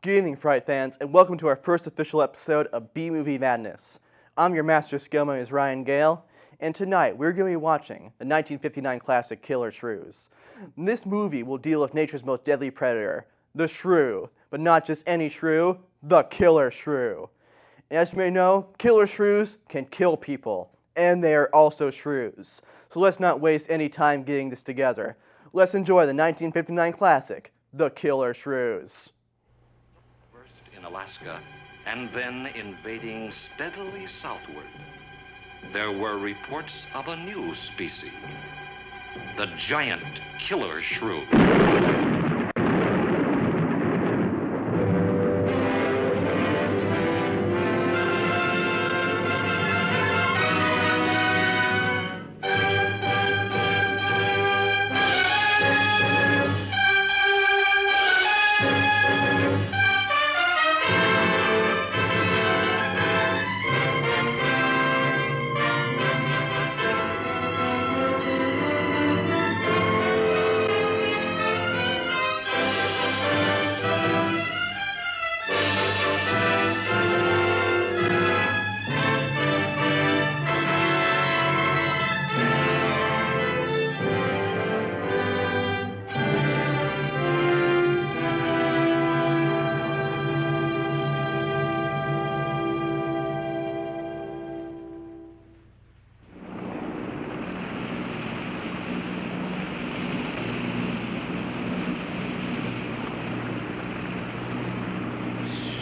Good evening, Fright fans, and welcome to our first official episode of B-Movie Madness. I'm your master skill, my name is Ryan Gale, and tonight we're going to be watching the 1959 classic Killer Shrews. This movie will deal with nature's most deadly predator, the shrew, but not just any shrew, the Killer Shrew. And as you may know, Killer Shrews can kill people, and they are also shrews. So let's not waste any time getting this together. Let's enjoy the 1959 classic, the Killer Shrews. In Alaska, and then invading steadily southward, there were reports of a new species, the giant killer shrew.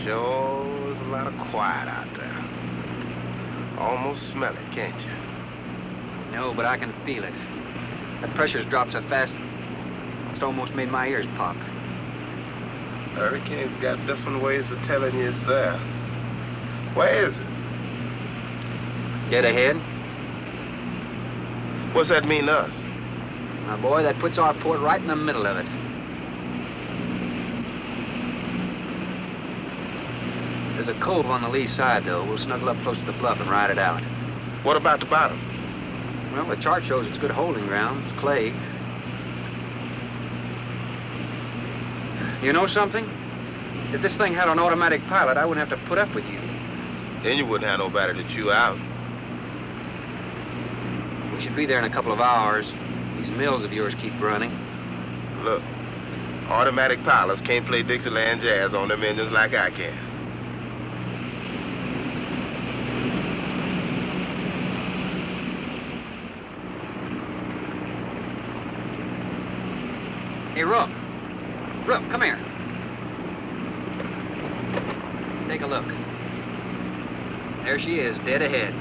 Sure is a lot of quiet out there. Almost smell it, can't you? No, but I can feel it. That pressure's dropped so fast, it's almost made my ears pop. Hurricanes got different ways of telling you it's there. Where is it? Dead ahead. What's that mean to us? My boy, that puts our port right in the middle of it. There's a cove on the lee side, though. We'll snuggle up close to the bluff and ride it out. What about the bottom? Well, the chart shows it's good holding ground. It's clay. You know something? If this thing had an automatic pilot, I wouldn't have to put up with you. Then you wouldn't have nobody to chew out. We should be there in a couple of hours. These mills of yours keep running. Look, automatic pilots can't play Dixieland jazz on them engines like I can. Hey, Rook. Rook, come here. Take a look. There she is, dead ahead.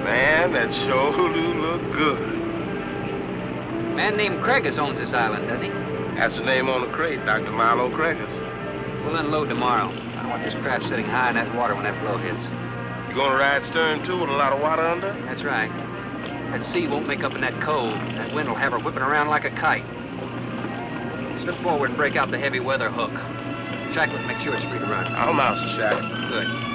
Man, that sure do look good. A man named Craigus owns this island, doesn't he? That's the name on the crate, Dr. Milo Craigus. We'll unload tomorrow. I don't want this craft sitting high in that water when that blow hits. You gonna ride stern, too, with a lot of water under? That's right. That sea won't make up in that cove. That wind will have her whipping around like a kite. Slip forward and break out the heavy weather hook. Shackle it, make sure it's free to run. I'm out, Sir Shackle. Good.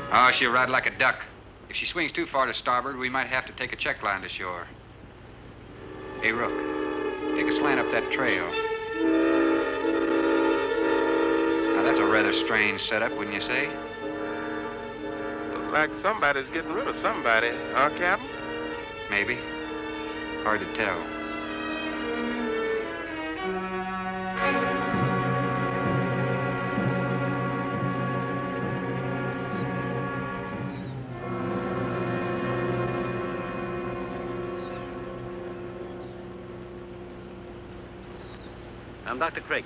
Oh, she'll ride like a duck. If she swings too far to starboard, we might have to take a check line to shore. Hey, Rook, take a slant up that trail. Now, that's a rather strange setup, wouldn't you say? Looks like somebody's getting rid of somebody, huh, Captain? Maybe. Hard to tell. I'm Dr. Craigus.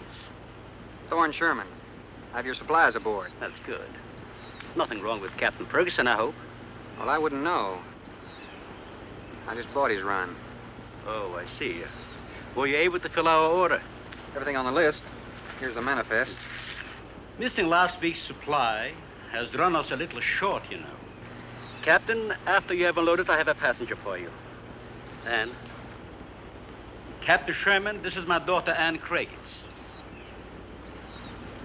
Thorne Sherman. Have your supplies aboard. That's good. Nothing wrong with Captain Ferguson, I hope. Well, I wouldn't know. I just bought his run. Oh, I see. Were you able to fill our order? Everything on the list. Here's the manifest. Missing last week's supply has run us a little short, you know. Captain, after you have unloaded, I have a passenger for you. Anne. Captain Sherman, this is my daughter, Anne Craigs.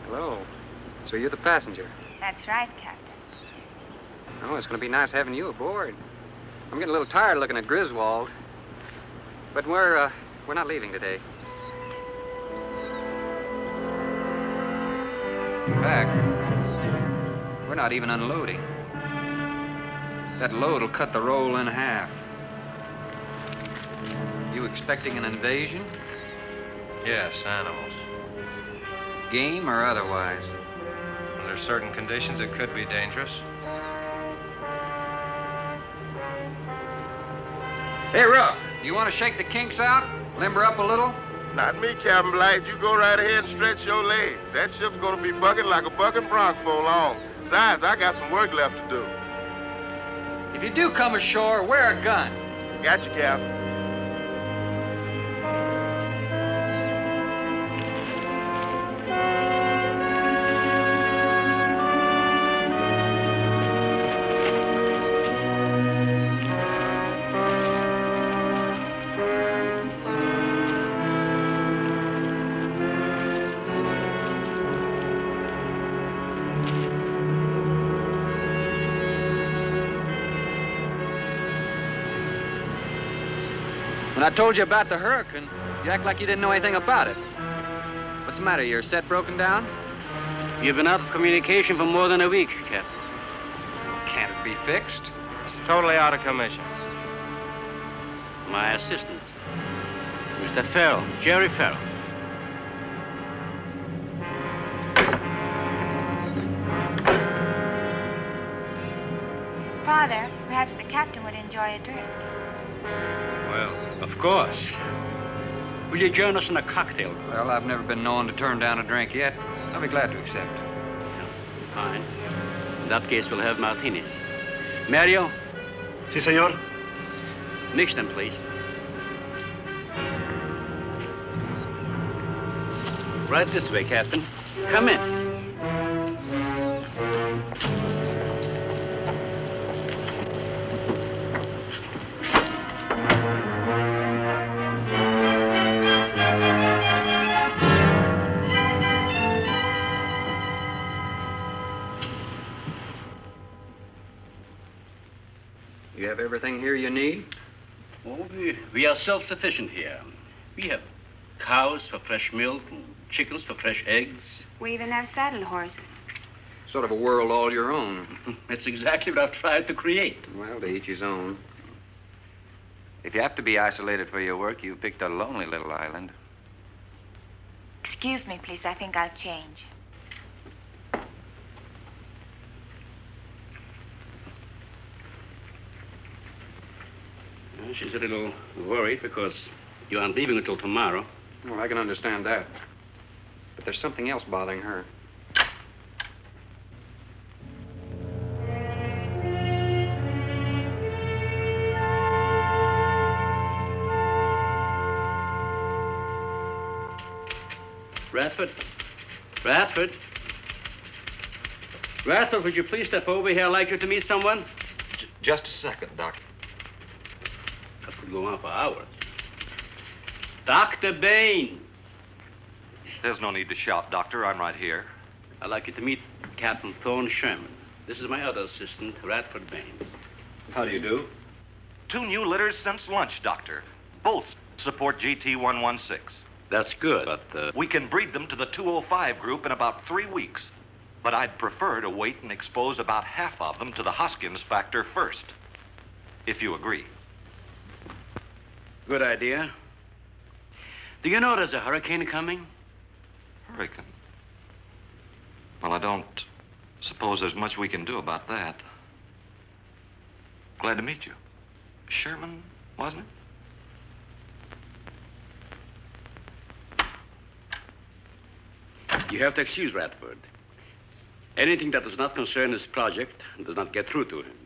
Hello. So you're the passenger? That's right, Captain. Oh, it's going to be nice having you aboard. I'm getting a little tired looking at Griswold. But we're not leaving today. In fact, we're not even unloading. That load will cut the roll in half. You expecting an invasion? Yes, animals. Game or otherwise? Under certain conditions, it could be dangerous. Hey, Rook, you want to shake the kinks out? Limber up a little? Not me, Captain Blight. You go right ahead and stretch your legs. That ship's gonna be bucking like a bucking bronc for long. Besides, I got some work left to do. If you do come ashore, wear a gun. Got you, Captain. When I told you about the hurricane, you act like you didn't know anything about it. What's the matter? Your set broken down? You've been out of communication for more than a week, Captain. Can't it be fixed? It's totally out of commission. My assistant, Mr. Farrell, Jerry Farrell. Father, perhaps the captain would enjoy a drink. Well, of course. Will you join us in a cocktail? Well, I've never been known to turn down a drink yet. I'll be glad to accept. Fine. In that case, we'll have martinis. Mario, Si, senor. mix them, please. Right this way, Captain. Come in. You have everything here you need? Oh, we are self-sufficient here. We have cows for fresh milk and chickens for fresh eggs. We even have saddle horses. Sort of a world all your own. That's exactly what I've tried to create. Well, to each his own. If you have to be isolated for your work, you picked a lonely little island. Excuse me, please. I think I'll change. Well, she's a little worried because you aren't leaving until tomorrow. Well, I can understand that. But there's something else bothering her. Radford? Radford? Radford, would you please step over here? I'd like you to meet someone. Just a second, Doc. That could go on for hours. Dr. Baines. There's no need to shout, Doctor. I'm right here. I'd like you to meet Captain Thorne Sherman. This is my other assistant, Radford Baines. How do you do? 2 new litters since lunch, Doctor. Both support GT116. That's good, but, We can breed them to the 205 group in about 3 weeks. But I'd prefer to wait and expose about half of them to the Hoskins factor first. If you agree. Good idea. Do you know there's a hurricane coming? Hurricane? Well, I don't suppose there's much we can do about that. Glad to meet you. Sherman, wasn't it? You have to excuse Radford. Anything that does not concern his project does not get through to him.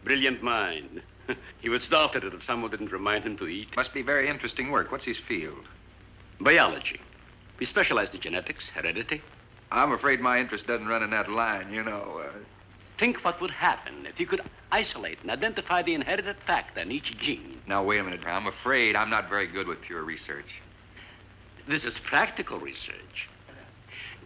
Brilliant mind. He would starve to death if someone didn't remind him to eat. Must be very interesting work. What's his field? Biology. We specialize in genetics, heredity. I'm afraid my interest doesn't run in that line, you know. Think what would happen if you could isolate and identify the inherited factor in each gene. Now, wait a minute. I'm afraid I'm not very good with pure research. This is practical research.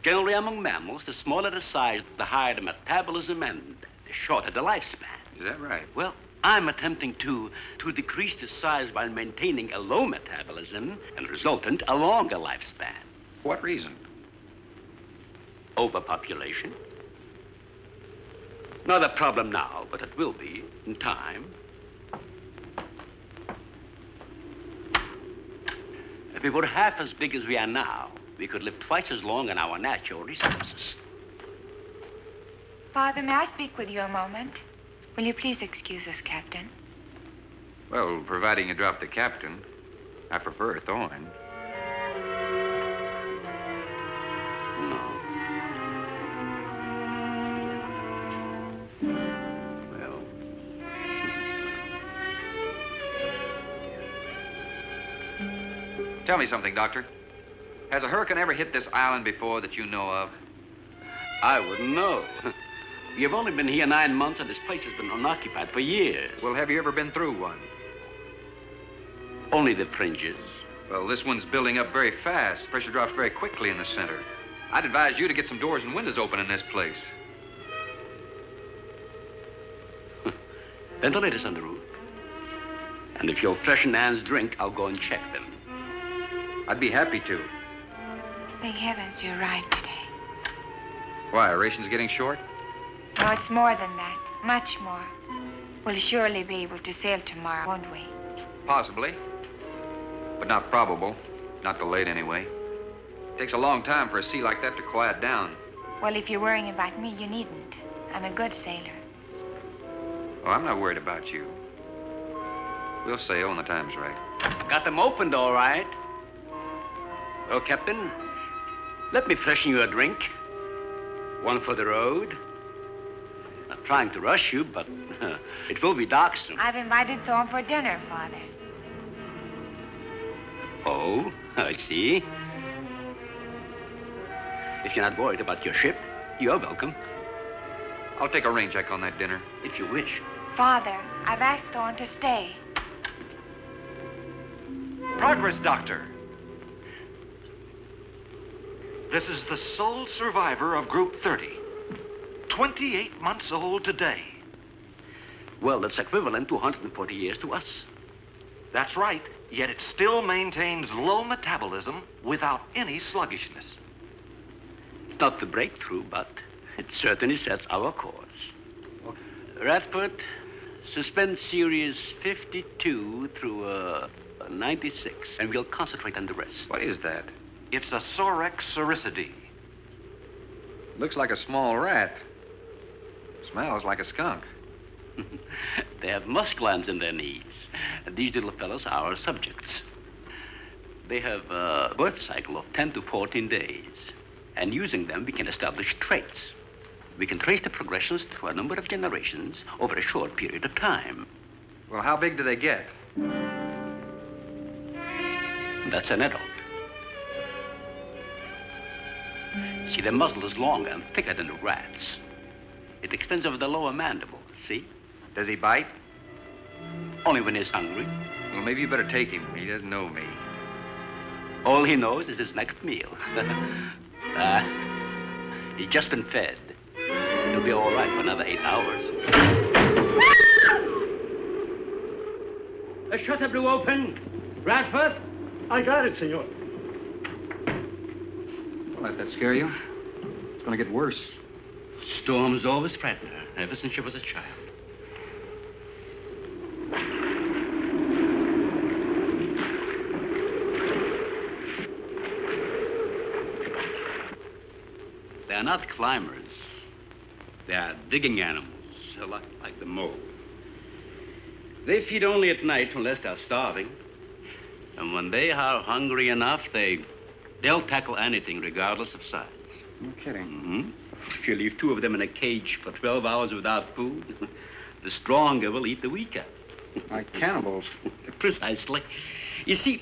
Generally, among mammals, the smaller the size, the higher the metabolism and the shorter the lifespan. Is that right? Well, I'm attempting to decrease the size while maintaining a low metabolism and resultant a longer lifespan. For what reason? Overpopulation. Not a problem now, but it will be in time. If we were half as big as we are now, we could live twice as long on our natural resources. Father, may I speak with you a moment? Will you please excuse us, Captain? Well, providing you drop the captain, I prefer a thorn. No. Well. Tell me something, Doctor. Has a hurricane ever hit this island before that you know of? I wouldn't know. You've only been here 9 months, and this place has been unoccupied for years. Well, have you ever been through one? Only the fringes. Well, this one's building up very fast. Pressure drops very quickly in the center. I'd advise you to get some doors and windows open in this place. Ventilators on the roof. And if you'll freshen Anne's drink, I'll go and check them. I'd be happy to. Thank heavens you're right today. Why, are rations getting short? No, it's more than that. Much more. We'll surely be able to sail tomorrow, won't we? Possibly. But not probable. Not delayed, anyway. It takes a long time for a sea like that to quiet down. Well, if you're worrying about me, you needn't. I'm a good sailor. Oh, I'm not worried about you. We'll sail when the time's right. Got them opened, all right. Well, Captain, let me freshen you a drink. One for the road. Not trying to rush you, but it will be dark soon. I've invited Thorne for dinner, Father. Oh, I see. If you're not worried about your ship, you're welcome. I'll take a rain check on that dinner. If you wish. Father, I've asked Thorne to stay. Progress, Doctor. This is the sole survivor of Group 30. 28 months old today. Well, that's equivalent to 140 years to us. That's right, yet it still maintains low metabolism without any sluggishness. It's not the breakthrough, but it certainly sets our course. Radford, suspend series 52 through 96, and we'll concentrate on the rest. What is that? It's a Sorex cericidae. Looks like a small rat. Smells like a skunk. They have musk glands in their knees. These little fellows are our subjects. They have a birth cycle of 10 to 14 days. And using them, we can establish traits. We can trace the progressions through a number of generations over a short period of time. Well, how big do they get? That's an adult. See, the muzzle is longer and thicker than the rat's. It extends over the lower mandible, see? Does he bite? Only when he's hungry. Well, maybe you better take him. He doesn't know me. All he knows is his next meal. He's just been fed. He'll be all right for another 8 hours. The shutter blew open. Radford? I got it, senor. Don't let that scare you. It's going to get worse. Storms always frighten her, ever since she was a child. They are not climbers. They are digging animals, a lot like the mole. They feed only at night unless they're starving. And when they are hungry enough, they'll tackle anything regardless of size. No kidding. Mm-hmm. If you leave two of them in a cage for 12 hours without food, the stronger will eat the weaker. Like cannibals. Precisely. You see,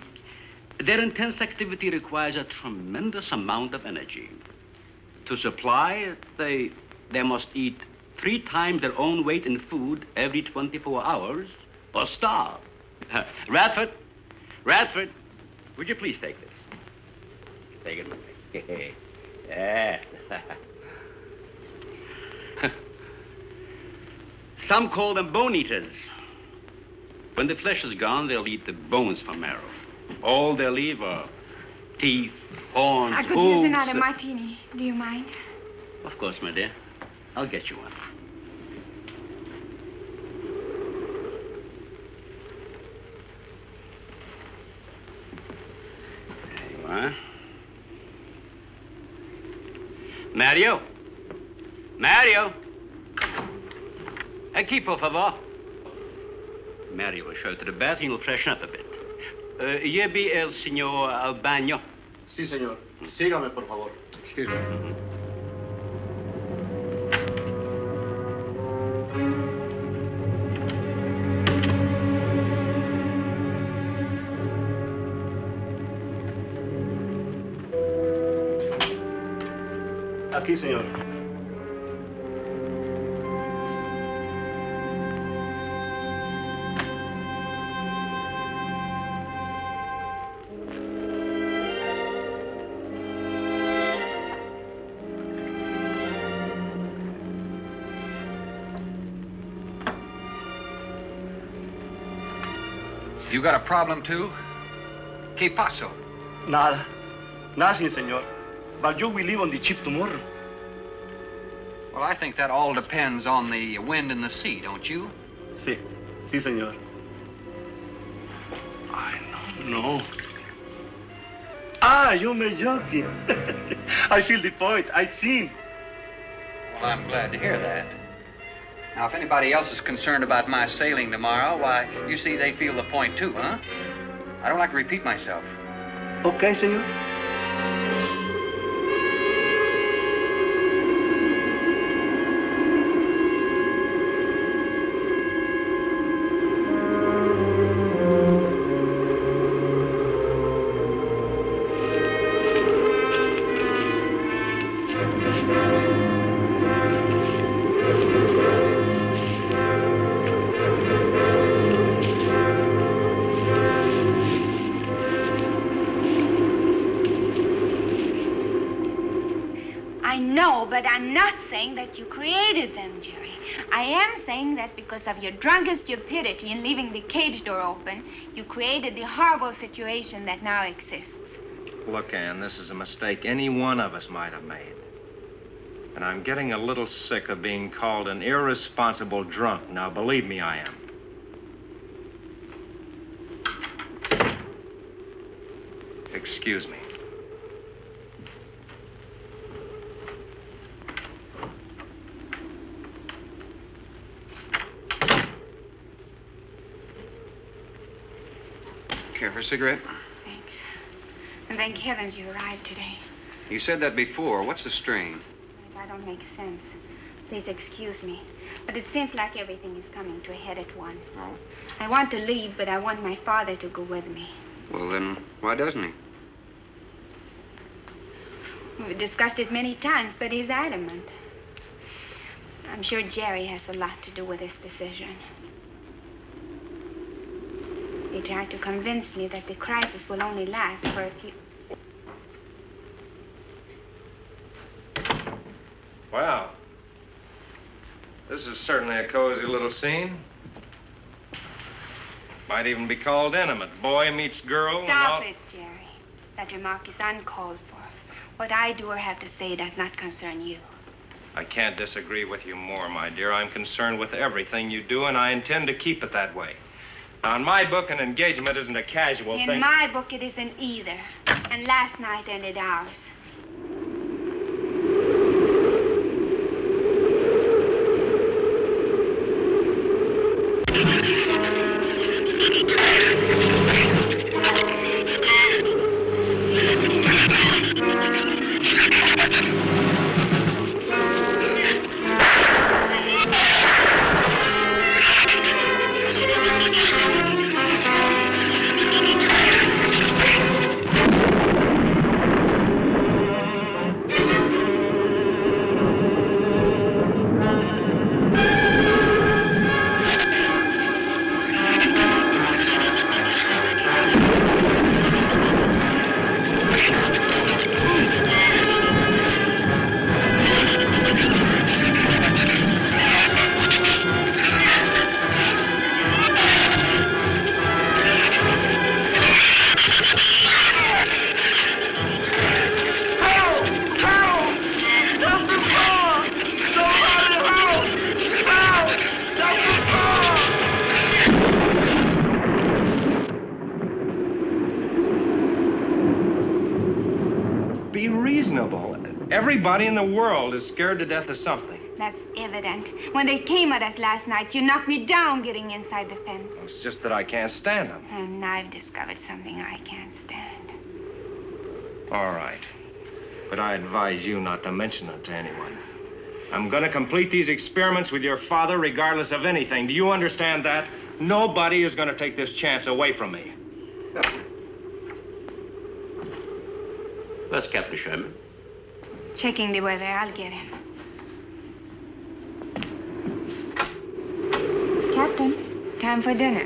their intense activity requires a tremendous amount of energy. To supply it, they must eat 3 times their own weight in food every 24 hours or starve. Radford, would you please take this? Take it away. Yeah. Some call them bone eaters. When the flesh is gone, they'll eat the bones for marrow. All they'll leave are teeth, horns, I could hooves. use another martini. Do you mind? Of course, my dear. I'll get you one. There you are. Mario! Aquí, por favor. Mario will show you to the bath and you'll freshen up a bit. Here be el señor al baño. Sí, señor. Sígame, por favor. Excuse me. Aquí, señor. You got a problem, too? ¿Qué pasó? Nada. Nothing, señor. But you will leave on the ship tomorrow. Well, I think that all depends on the wind and the sea, don't you? Sí. Sí, señor. I don't know. Ah, you may joking. I feel the point. I think. Well, I'm glad to hear that. Now, if anybody else is concerned about my sailing tomorrow, why, you see they feel the point, too, huh? I don't like to repeat myself. Okay, señor. But I'm not saying that you created them, Jerry. I am saying that because of your drunken stupidity in leaving the cage door open, you created the horrible situation that now exists. Look, Ann, this is a mistake any one of us might have made. And I'm getting a little sick of being called an irresponsible drunk. Now, believe me, I am. Excuse me. Care for a cigarette? Thanks. And thank heavens you arrived today. You said that before. What's the strain? That don't make sense. Please excuse me. But it seems like everything is coming to a head at once. Oh? I want to leave, but I want my father to go with me. Well, then, why doesn't he? We've discussed it many times, but he's adamant. I'm sure Jerry has a lot to do with this decision. He tried to convince me that the crisis will only last for a few... Wow. This is certainly a cozy little scene. Might even be called intimate. Boy meets girl and all... Stop it, Jerry. That remark is uncalled for. What I do or have to say does not concern you. I can't disagree with you more, my dear. I'm concerned with everything you do, and I intend to keep it that way. Now, in my book, an engagement isn't a casual thing. In my book, it isn't either. And last night ended ours. Everybody in the world is scared to death of something. That's evident. When they came at us last night, you knocked me down getting inside the fence. It's just that I can't stand them. And I've discovered something I can't stand. All right. But I advise you not to mention it to anyone. I'm going to complete these experiments with your father regardless of anything. Do you understand that? Nobody is going to take this chance away from me. That's Captain Sherman. Checking the weather. I'll get him. Captain, time for dinner.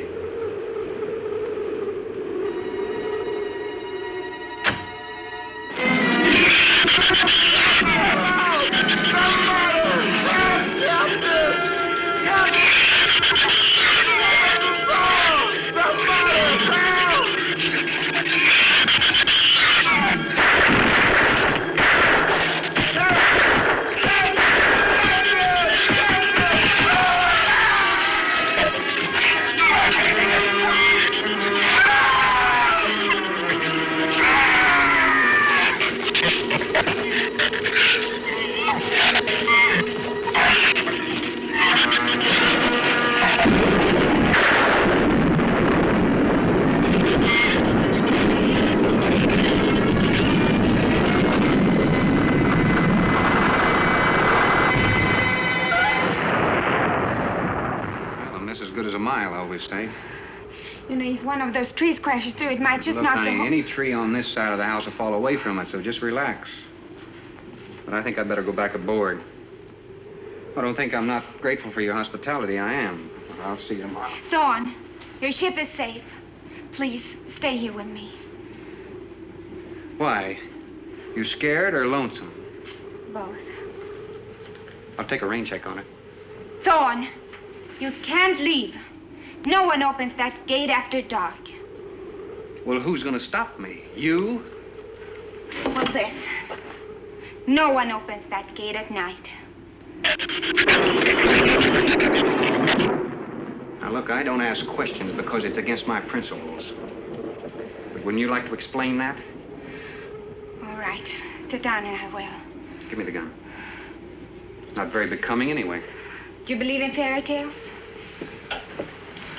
Stay. You know, if one of those trees crashes through, it might just Look, knock honey, the whole... any tree on this side of the house will fall away from it, so just relax. But I think I'd better go back aboard. I don't think I'm not grateful for your hospitality. I am. I'll see you tomorrow. Thorne, your ship is safe. Please, stay here with me. Why? You scared or lonesome? Both. I'll take a rain check on it. Thorne, you can't leave. No one opens that gate after dark. Well, who's going to stop me? You? Well, this. No one opens that gate at night. Now, look, I don't ask questions because it's against my principles. But wouldn't you like to explain that? All right. Sit down and I will. Give me the gun. Not very becoming anyway. Do you believe in fairy tales?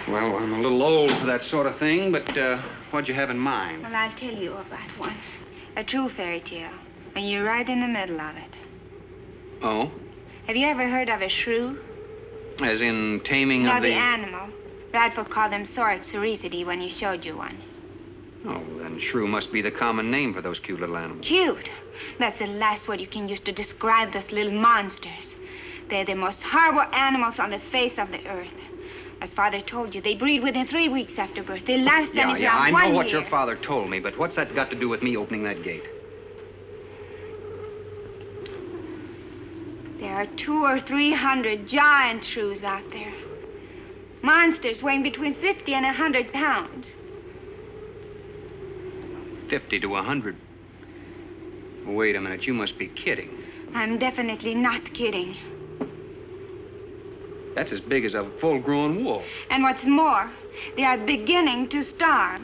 Well, I'm a little old for that sort of thing, but what'd you have in mind? Well, I'll tell you about one. A true fairy tale. And you're right in the middle of it. Oh? Have you ever heard of a shrew? As in taming No, of the... the animal. Radford called them Sorixoricidae when he showed you one. Oh, then shrew must be the common name for those cute little animals. Cute. That's the last word you can use to describe those little monsters. They're the most horrible animals on the face of the earth. As Father told you, they breed within 3 weeks after birth. Their lifespan is around 1 I know year. what your father told me, but what's that got to do with me opening that gate? There are 200 or 300 giant shrews out there. Monsters weighing between 50 and 100 pounds. 50 to 100. Wait a minute, you must be kidding. I'm definitely not kidding. That's as big as a full-grown wolf. And what's more, they are beginning to starve.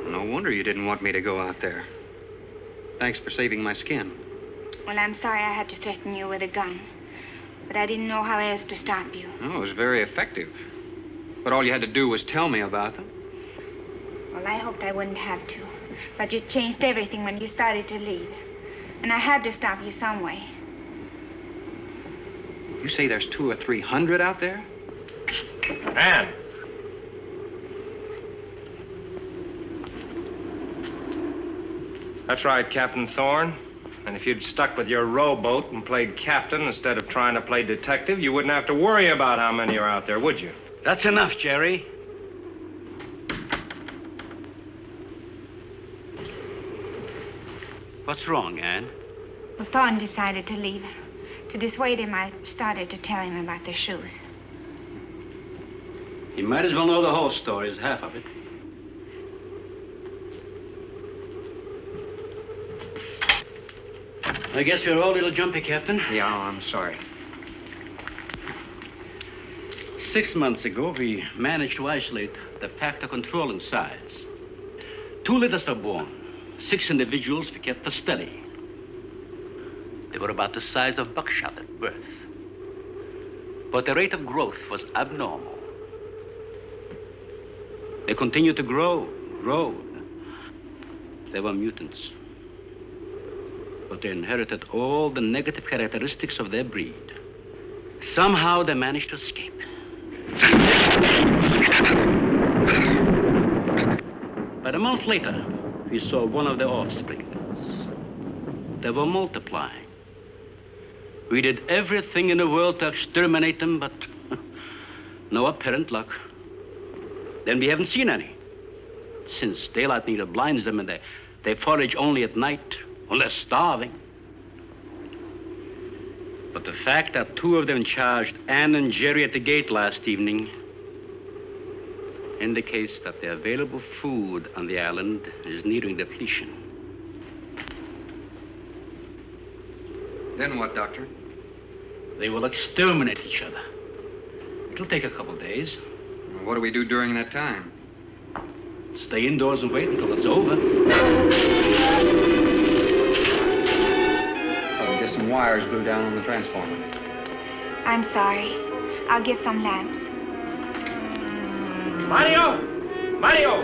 No wonder you didn't want me to go out there. Thanks for saving my skin. Well, I'm sorry I had to threaten you with a gun. But I didn't know how else to stop you. Oh, it was very effective. But all you had to do was tell me about them. Well, I hoped I wouldn't have to. But you changed everything when you started to leave. And I had to stop you some way. You say there's 200 or 300 out there? Anne! That's right, Captain Thorne. And if you'd stuck with your rowboat and played captain instead of trying to play detective, you wouldn't have to worry about how many are out there, would you? That's enough, Jerry. What's wrong, Anne? Well, Thorne decided to leave. To dissuade him, I started to tell him about the shoes. You might as well know the whole story as half of it. I guess we're all a little jumpy, Captain. Yeah, I'm sorry. 6 months ago, we managed to isolate the factor controlling size. 2 litters were born. 6 individuals we kept for study. They were about the size of buckshot at birth. But the rate of growth was abnormal. They continued to grow. They were mutants. But they inherited all the negative characteristics of their breed. Somehow they managed to escape. But a month later, we saw one of their offspring. They were multiplying. We did everything in the world to exterminate them, but no apparent luck. Then we haven't seen any. Since daylight neither blinds them and they forage only at night, when they're starving. But the fact that 2 of them charged Anne and Jerry at the gate last evening indicates that the available food on the island is nearing depletion. Then what, Doctor? They will exterminate each other. It'll take a couple days. What do we do during that time? Stay indoors and wait until it's over. Probably get some wires glued down on the transformer. I'm sorry. I'll get some lamps. Mario! Mario!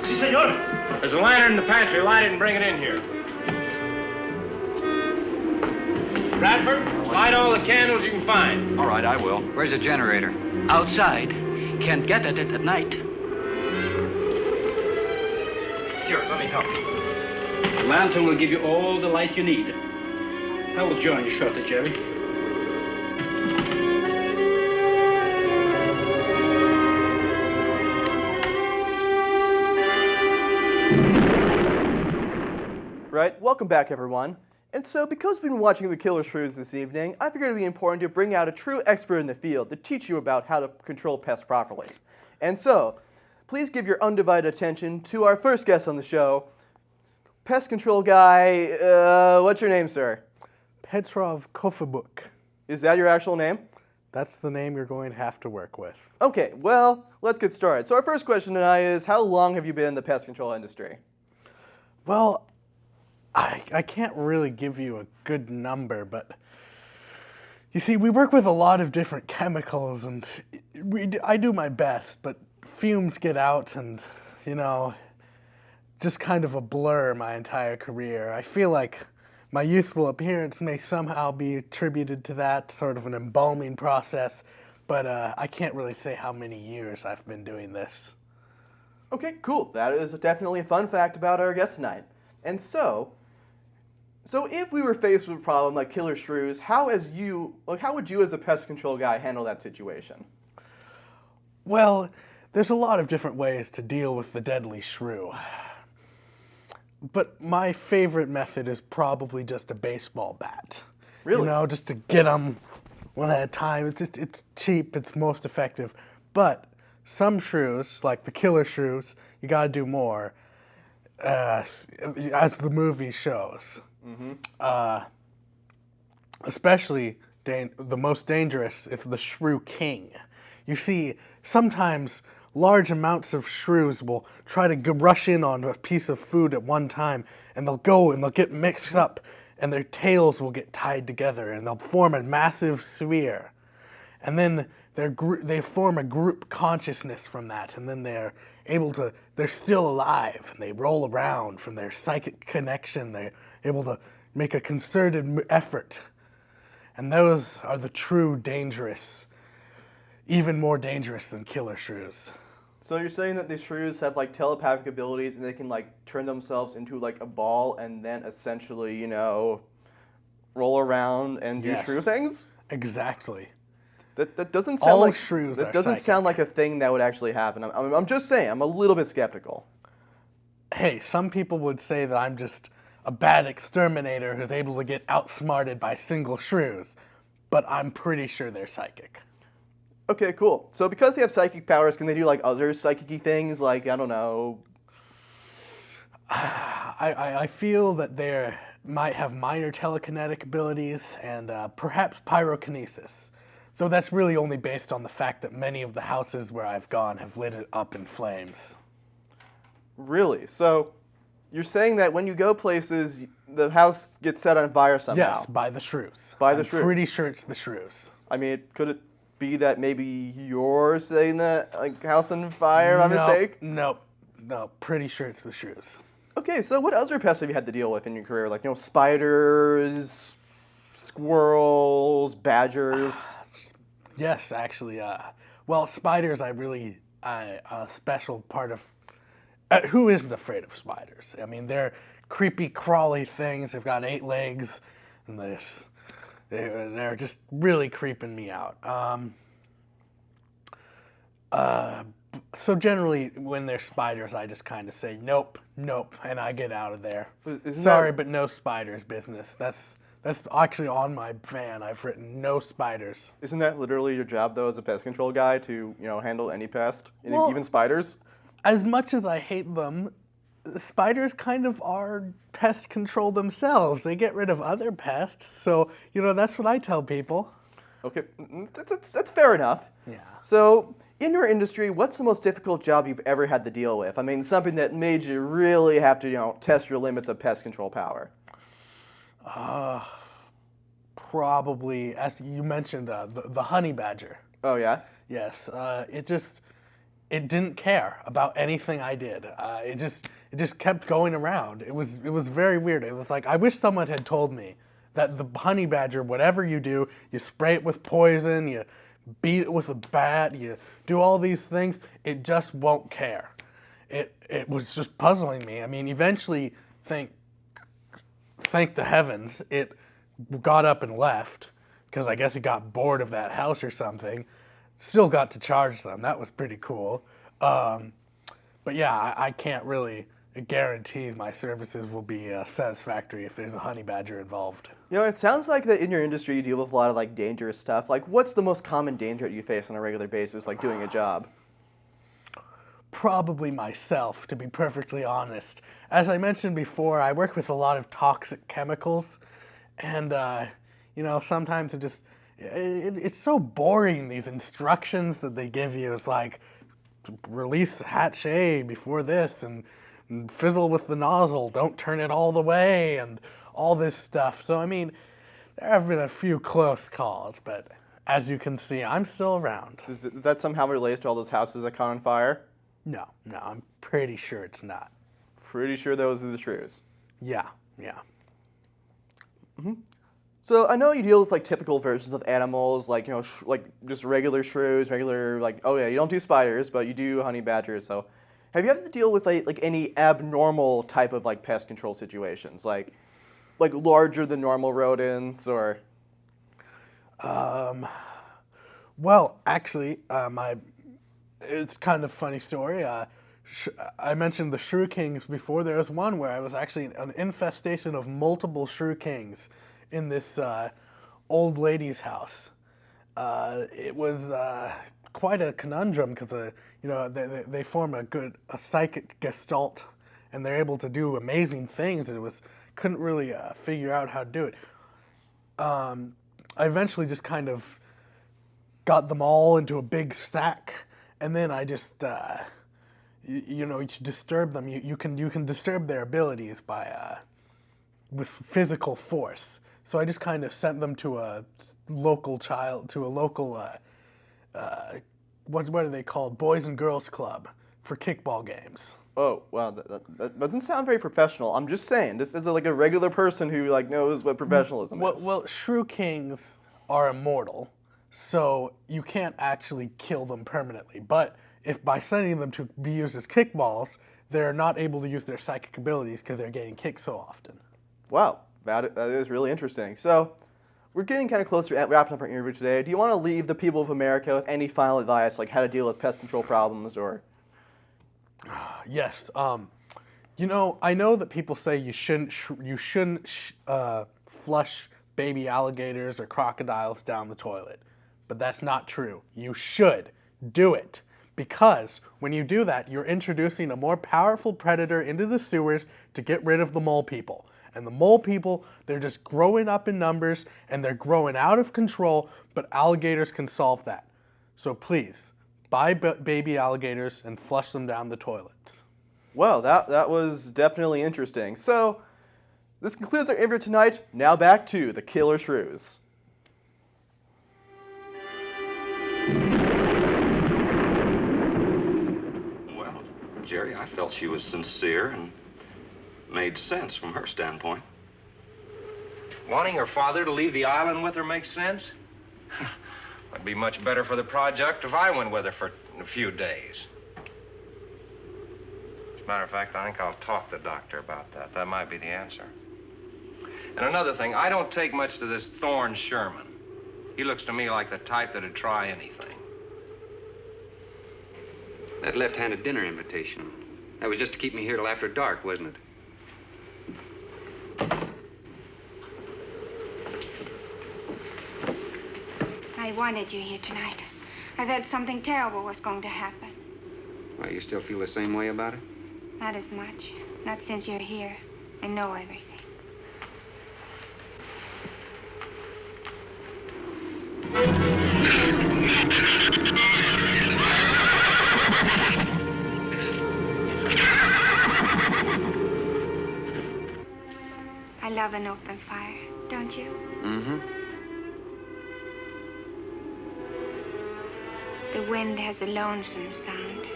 Si, senor. There's a lantern in the pantry. Light it and bring it in here. Bradford, light all the candles you can find. All right, I will. Where's the generator? Outside. Can't get at it at night. Here, let me help. The lantern will give you all the light you need. I will join you shortly, Jerry. Right, welcome back everyone. And so because we've been watching The Killer Shrews this evening, I figured it would be important to bring out a true expert in the field to teach you about how to control pests properly. And so, please give your undivided attention to our first guest on the show, pest control guy, what's your name, sir? Petrov Kofabuk. Is that your actual name? That's the name you're going to have to work with. Okay, well, let's get started. So our first question tonight is, how long have you been in the pest control industry? Well, I can't really give you a good number, but you see, we work with a lot of different chemicals, and I do my best, but fumes get out, and, you know, just kind of a blur my entire career. I feel like my youthful appearance may somehow be attributed to that, sort of an embalming process, but I can't really say how many years I've been doing this. Okay, cool. That is definitely a fun fact about our guest tonight. And so if we were faced with a problem like Killer Shrews, how would you as a pest control guy handle that situation? Well, there's a lot of different ways to deal with the deadly shrew. But my favorite method is probably just a baseball bat. Really? You know, just to get them one at a time. It's cheap, it's most effective. But some shrews, like the Killer Shrews, you gotta do more, as the movie shows. Mm-hmm. Especially the most dangerous is the Shrew King. You see, sometimes large amounts of shrews will try to rush in on a piece of food at one time, and they'll get mixed up, and their tails will get tied together, and they'll form a massive sphere. And then they form a group consciousness from that, and then they're still alive, and they roll around from their psychic connection. They're able to make a concerted effort. And those are the true dangerous, even more dangerous than Killer Shrews. So you're saying that these shrews have like telepathic abilities and they can like turn themselves into like a ball and then essentially, you know, roll around and do shrew things? Exactly. That doesn't sound All like shrews that are doesn't psychic. sound like a thing that would actually happen. I'm just saying, I'm a little bit skeptical. Hey, some people would say that I'm just a bad exterminator who's able to get outsmarted by single shrews, but I'm pretty sure they're psychic. Okay, cool. So because they have psychic powers, can they do like other psychic-y things, like, I don't know? I feel that they might have minor telekinetic abilities and perhaps pyrokinesis, though that's really only based on the fact that many of the houses where I've gone have lit it up in flames. Really? So you're saying that when you go places, the house gets set on fire somehow. Yes, by the Shrews. By the I'm Shrews. pretty sure it's the Shrews. I mean, could it be that maybe you're setting the house on fire by mistake? No, pretty sure it's the Shrews. Okay, so what other pests have you had to deal with in your career? Like, spiders, squirrels, badgers? Yes, actually. Well, spiders, a special part of... who isn't afraid of spiders? I mean, they're creepy, crawly things. They've got 8 legs, and they're just really creeping me out. So generally, when they're spiders, I just kind of say, nope, and I get out of there. Sorry, but no spiders business. That's actually on my van. I've written no spiders. Isn't that literally your job, though, as a pest control guy, to, handle any pest, Well, even spiders? As much as I hate them, spiders kind of are pest control themselves. They get rid of other pests, so, that's what I tell people. Okay, that's fair enough. Yeah. So, in your industry, what's the most difficult job you've ever had to deal with? I mean, something that made you really have to, test your limits of pest control power. Probably, as you mentioned, the honey badger. Oh, yeah? Yes, it didn't care about anything I did. It just kept going around. It was very weird. It was like, I wish someone had told me that the honey badger, whatever you do, you spray it with poison, you beat it with a bat, you do all these things, it just won't care. It was just puzzling me. I mean, eventually, thank the heavens, it got up and left, because I guess it got bored of that house or something. Still got to charge them. That was pretty cool. But yeah, I can't really guarantee my services will be satisfactory if there's a honey badger involved. It sounds like that in your industry you deal with a lot of dangerous stuff. Like, what's the most common danger that you face on a regular basis, like doing a job? Probably myself, to be perfectly honest. As I mentioned before, I work with a lot of toxic chemicals, and sometimes it's so boring, these instructions that they give you. It's like, release hatch A before this, and fizzle with the nozzle, don't turn it all the way, and all this stuff. So, I mean, there have been a few close calls, but as you can see, I'm still around. Does that somehow relates to all those houses that caught on fire? No, I'm pretty sure it's not. Pretty sure those are the Shrews. Yeah. Mm-hmm. So I know you deal with typical versions of animals, like just regular shrews, regular you don't do spiders, but you do honey badgers. So have you had to deal with like any abnormal type of pest control situations, like larger than normal rodents or? Well, actually, it's kind of a funny story. I mentioned the Shrew Kings before. There was one where I was actually an infestation of multiple Shrew Kings in this old lady's house. It was quite a conundrum because they form a psychic gestalt, and they're able to do amazing things. And couldn't really figure out how to do it. I eventually just kind of got them all into a big sack, and then I just you disturb them. You can disturb their abilities by with physical force. So I just kind of sent them to a local what are they called? Boys and Girls Club for kickball games. Oh, wow, that doesn't sound very professional. I'm just saying, just as a regular person who knows what professionalism is. Well, Shrew Kings are immortal, so you can't actually kill them permanently. But if by sending them to be used as kickballs, they're not able to use their psychic abilities because they're getting kicked so often. Wow, that is really interesting. So, we're getting kind of close to wrapping up our interview today. Do you want to leave the people of America with any final advice, like how to deal with pest control problems or? Yes. I know that people say you shouldn't flush baby alligators or crocodiles down the toilet, but that's not true. You should do it, because when you do that, you're introducing a more powerful predator into the sewers to get rid of the mole people. And the mole people, they're just growing up in numbers, and they're growing out of control, but alligators can solve that. So please, buy baby alligators and flush them down the toilets. Well, that was definitely interesting. So, this concludes our interview tonight. Now back to the Killer Shrews. Well, Jerry, I felt she was sincere and made sense from her standpoint. Wanting her father to leave the island with her makes sense? Would be much better for the project if I went with her for a few days. As a matter of fact, I think I'll talk to the doctor about that. That might be the answer. And another thing, I don't take much to this Thorne Sherman. He looks to me like the type that'd try anything. That left-handed dinner invitation, that was just to keep me here till after dark, wasn't it? I wanted you here tonight. I thought something terrible was going to happen. Why, you still feel the same way about it? Not as much. Not since you're here and know everything. I love an open fire, don't you? Mm-hmm. The wind has a lonesome sound,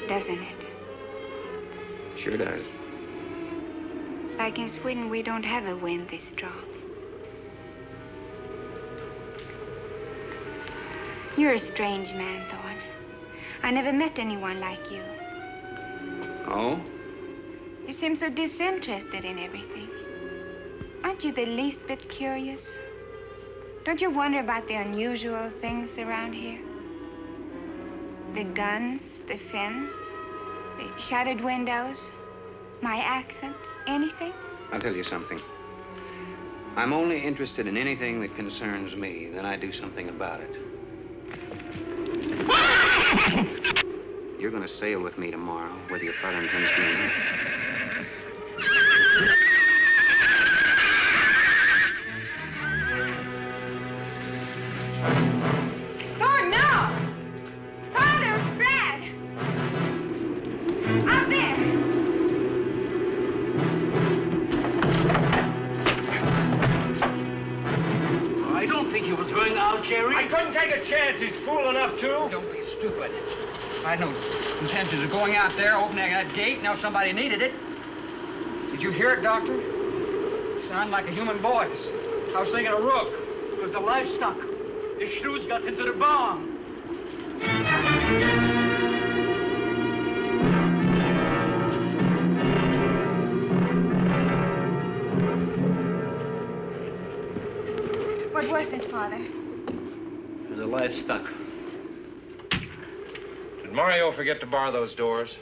doesn't it? Sure does. Like in Sweden, we don't have a wind this strong. You're a strange man, Thorne. I never met anyone like you. Oh? You seem so disinterested in everything. Aren't you the least bit curious? Don't you wonder about the unusual things around here? The guns, the fence, the shattered windows, my accent, anything? I'll tell you something. I'm only interested in anything that concerns me, then I do something about it. You're gonna sail with me tomorrow, whether your father intends to or not. Thorne, no! Father, Brad! Out there! I don't think he was going out, Jerry. I couldn't take a chance. He's fool enough to. Don't be stupid. I had no intentions of going out there, opening that gate. Now somebody needed it. Did you hear it, Doctor? Sounded like a human voice. I was thinking of Rook. It was the livestock. The Shrews got into the barn. What was it, Father? It was the livestock. Did Mario forget to bar those doors?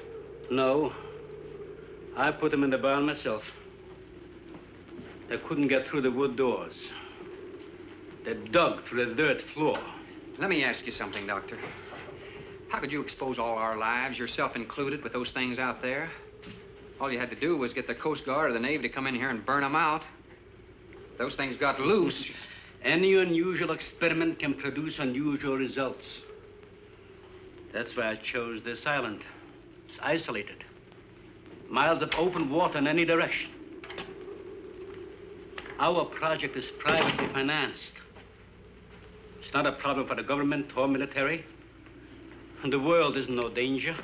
No. I put them in the barn myself. They couldn't get through the wood doors. They dug through the dirt floor. Let me ask you something, Doctor. How could you expose all our lives, yourself included, with those things out there? All you had to do was get the Coast Guard or the Navy to come in here and burn them out. Those things got loose. Any unusual experiment can produce unusual results. That's why I chose this island. It's isolated. Miles of open water in any direction. Our project is privately financed. It's not a problem for the government or military. And the world is in no danger.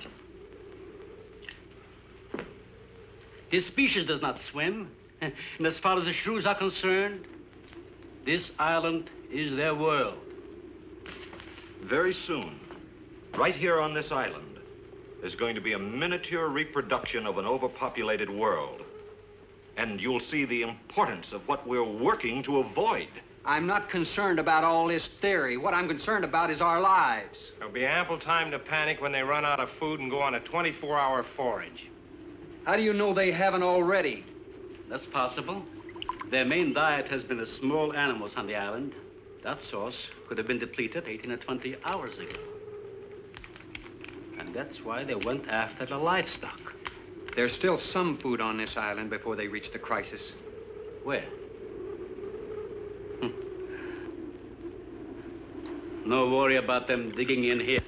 This species does not swim. And as far as the Shrews are concerned, this island is their world. Very soon, right here on this island, there's going to be a miniature reproduction of an overpopulated world. And you'll see the importance of what we're working to avoid. I'm not concerned about all this theory. What I'm concerned about is our lives. There'll be ample time to panic when they run out of food and go on a 24-hour forage. How do you know they haven't already? That's possible. Their main diet has been the small animals on the island. That source could have been depleted 18 or 20 hours ago. And that's why they went after the livestock. There's still some food on this island before they reach the crisis. Where? No worry about them digging in here.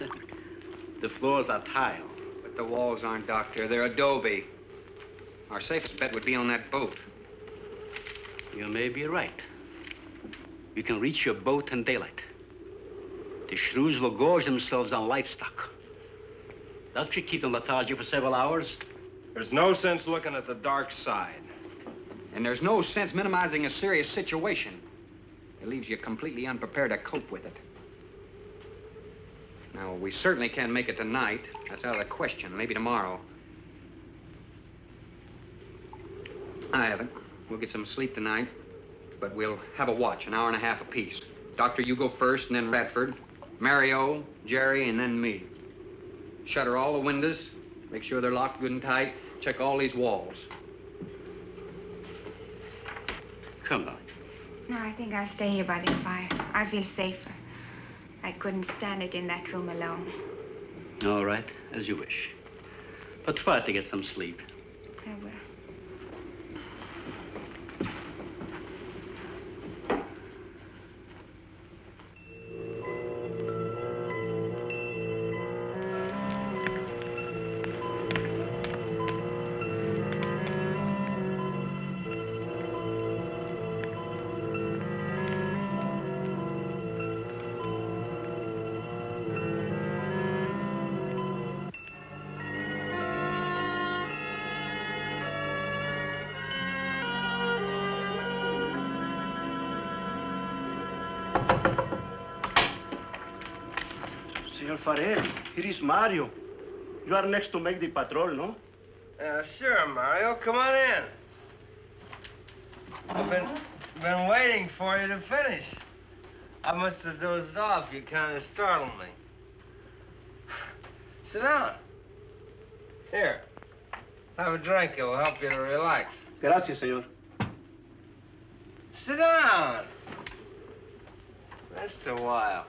The floors are tile. But The walls aren't, Doctor. They're adobe. Our safest bet would be on that boat. You may be right. You can reach your boat in daylight. The shrews will gorge themselves on livestock. That should keep them lethargic for several hours. There's no sense looking at the dark side. And there's no sense minimizing a serious situation. It leaves you completely unprepared to cope with it. Now, we certainly can't make it tonight. That's out of the question. Maybe tomorrow. I haven't. We'll get some sleep tonight, but we'll have a watch, an hour and a half apiece. Doctor, you go first, and then Radford, Mario, Jerry, and then me. Shutter all the windows, make sure they're locked good and tight, check all these walls. Come on. No, I think I'll stay here by the fire. I feel safer. I couldn't stand it in that room alone. All right, as you wish. But try to get some sleep. I will. Senor Farrell, here is Mario. You are next to make the patrol, no? Sure, Mario. Come on in. I've been waiting for you to finish. I must have dozed off. You kind of startled me. Sit down. Here. Have a drink. It will help you to relax. Gracias, senor. Sit down. Rest a while.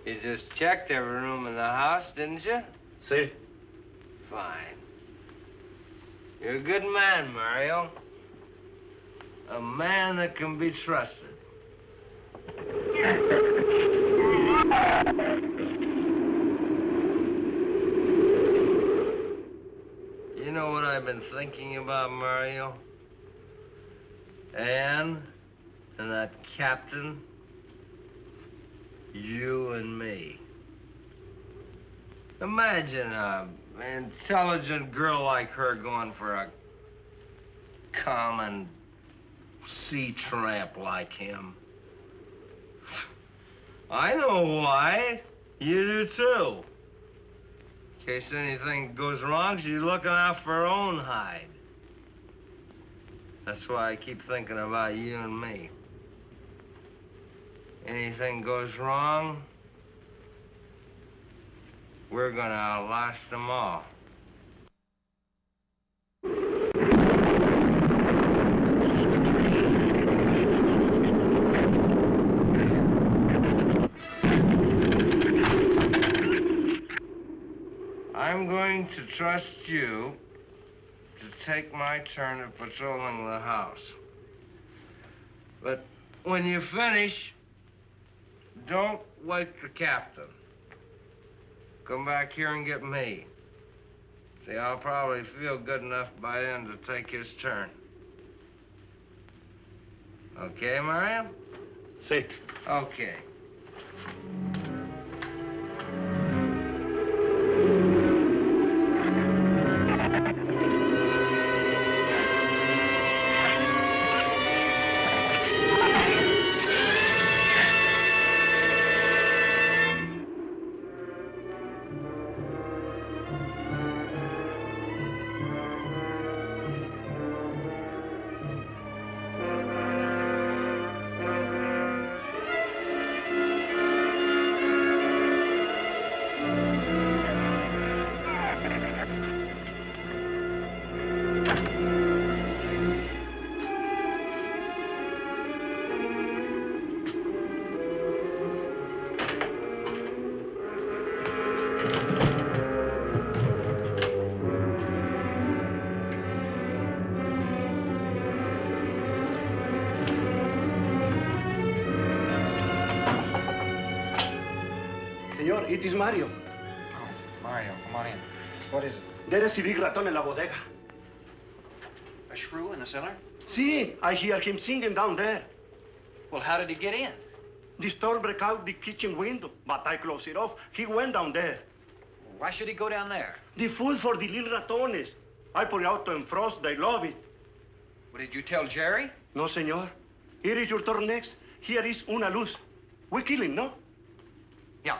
You just checked every room in the house, didn't you? Sí. Fine. You're a good man, Mario. A man that can be trusted. You know what I've been thinking about, Mario? Anne and that captain. You and me. Imagine an intelligent girl like her going for a common sea tramp like him. I know why. You do too. In case anything goes wrong, she's looking out for her own hide. That's why I keep thinking about you and me. Anything goes wrong, we're gonna outlast them all. I'm going to trust you to take my turn at patrolling the house. But when you finish, don't wake the captain. Come back here and get me. See, I'll probably feel good enough by then to take his turn. Okay, Mario? Sí. Okay. Senor, it is Mario. Oh, Mario, come on in. What is it? There is a big raton in la bodega. A shrew in the cellar? See, I hear him singing down there. Well, how did he get in? The store break out the kitchen window, but I close it off. He went down there. Why should he go down there? The food for the little ratones. I put it out to frost. They love it. Well, did you tell Jerry? No, senor. Here is your turn next. Here is una luz. We kill him, no? Yeah.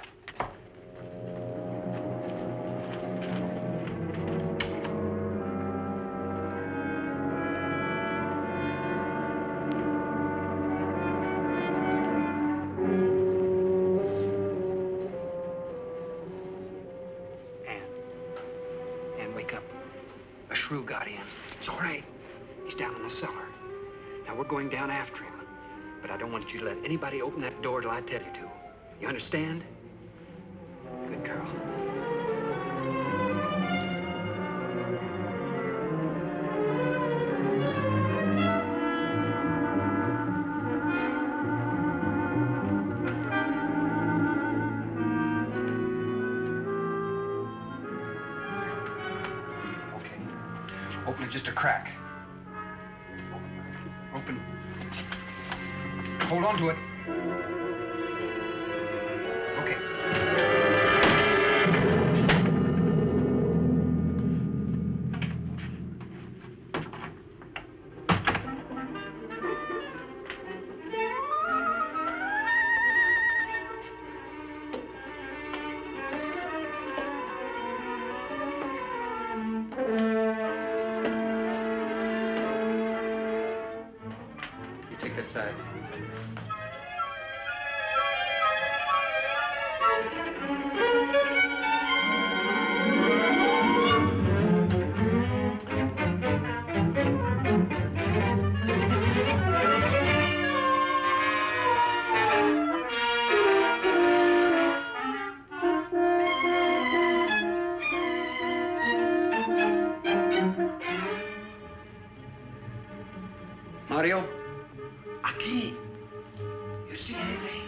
Ann, wake up. A shrew got in. It's all right. He's down in the cellar. Now, we're going down after him. But I don't want you to let anybody open that door till I tell you to. You understand? Good girl. Okay. Open it just a crack. Open. Hold on to it. Okay. You take that side. Mario? Aquí. You see anything?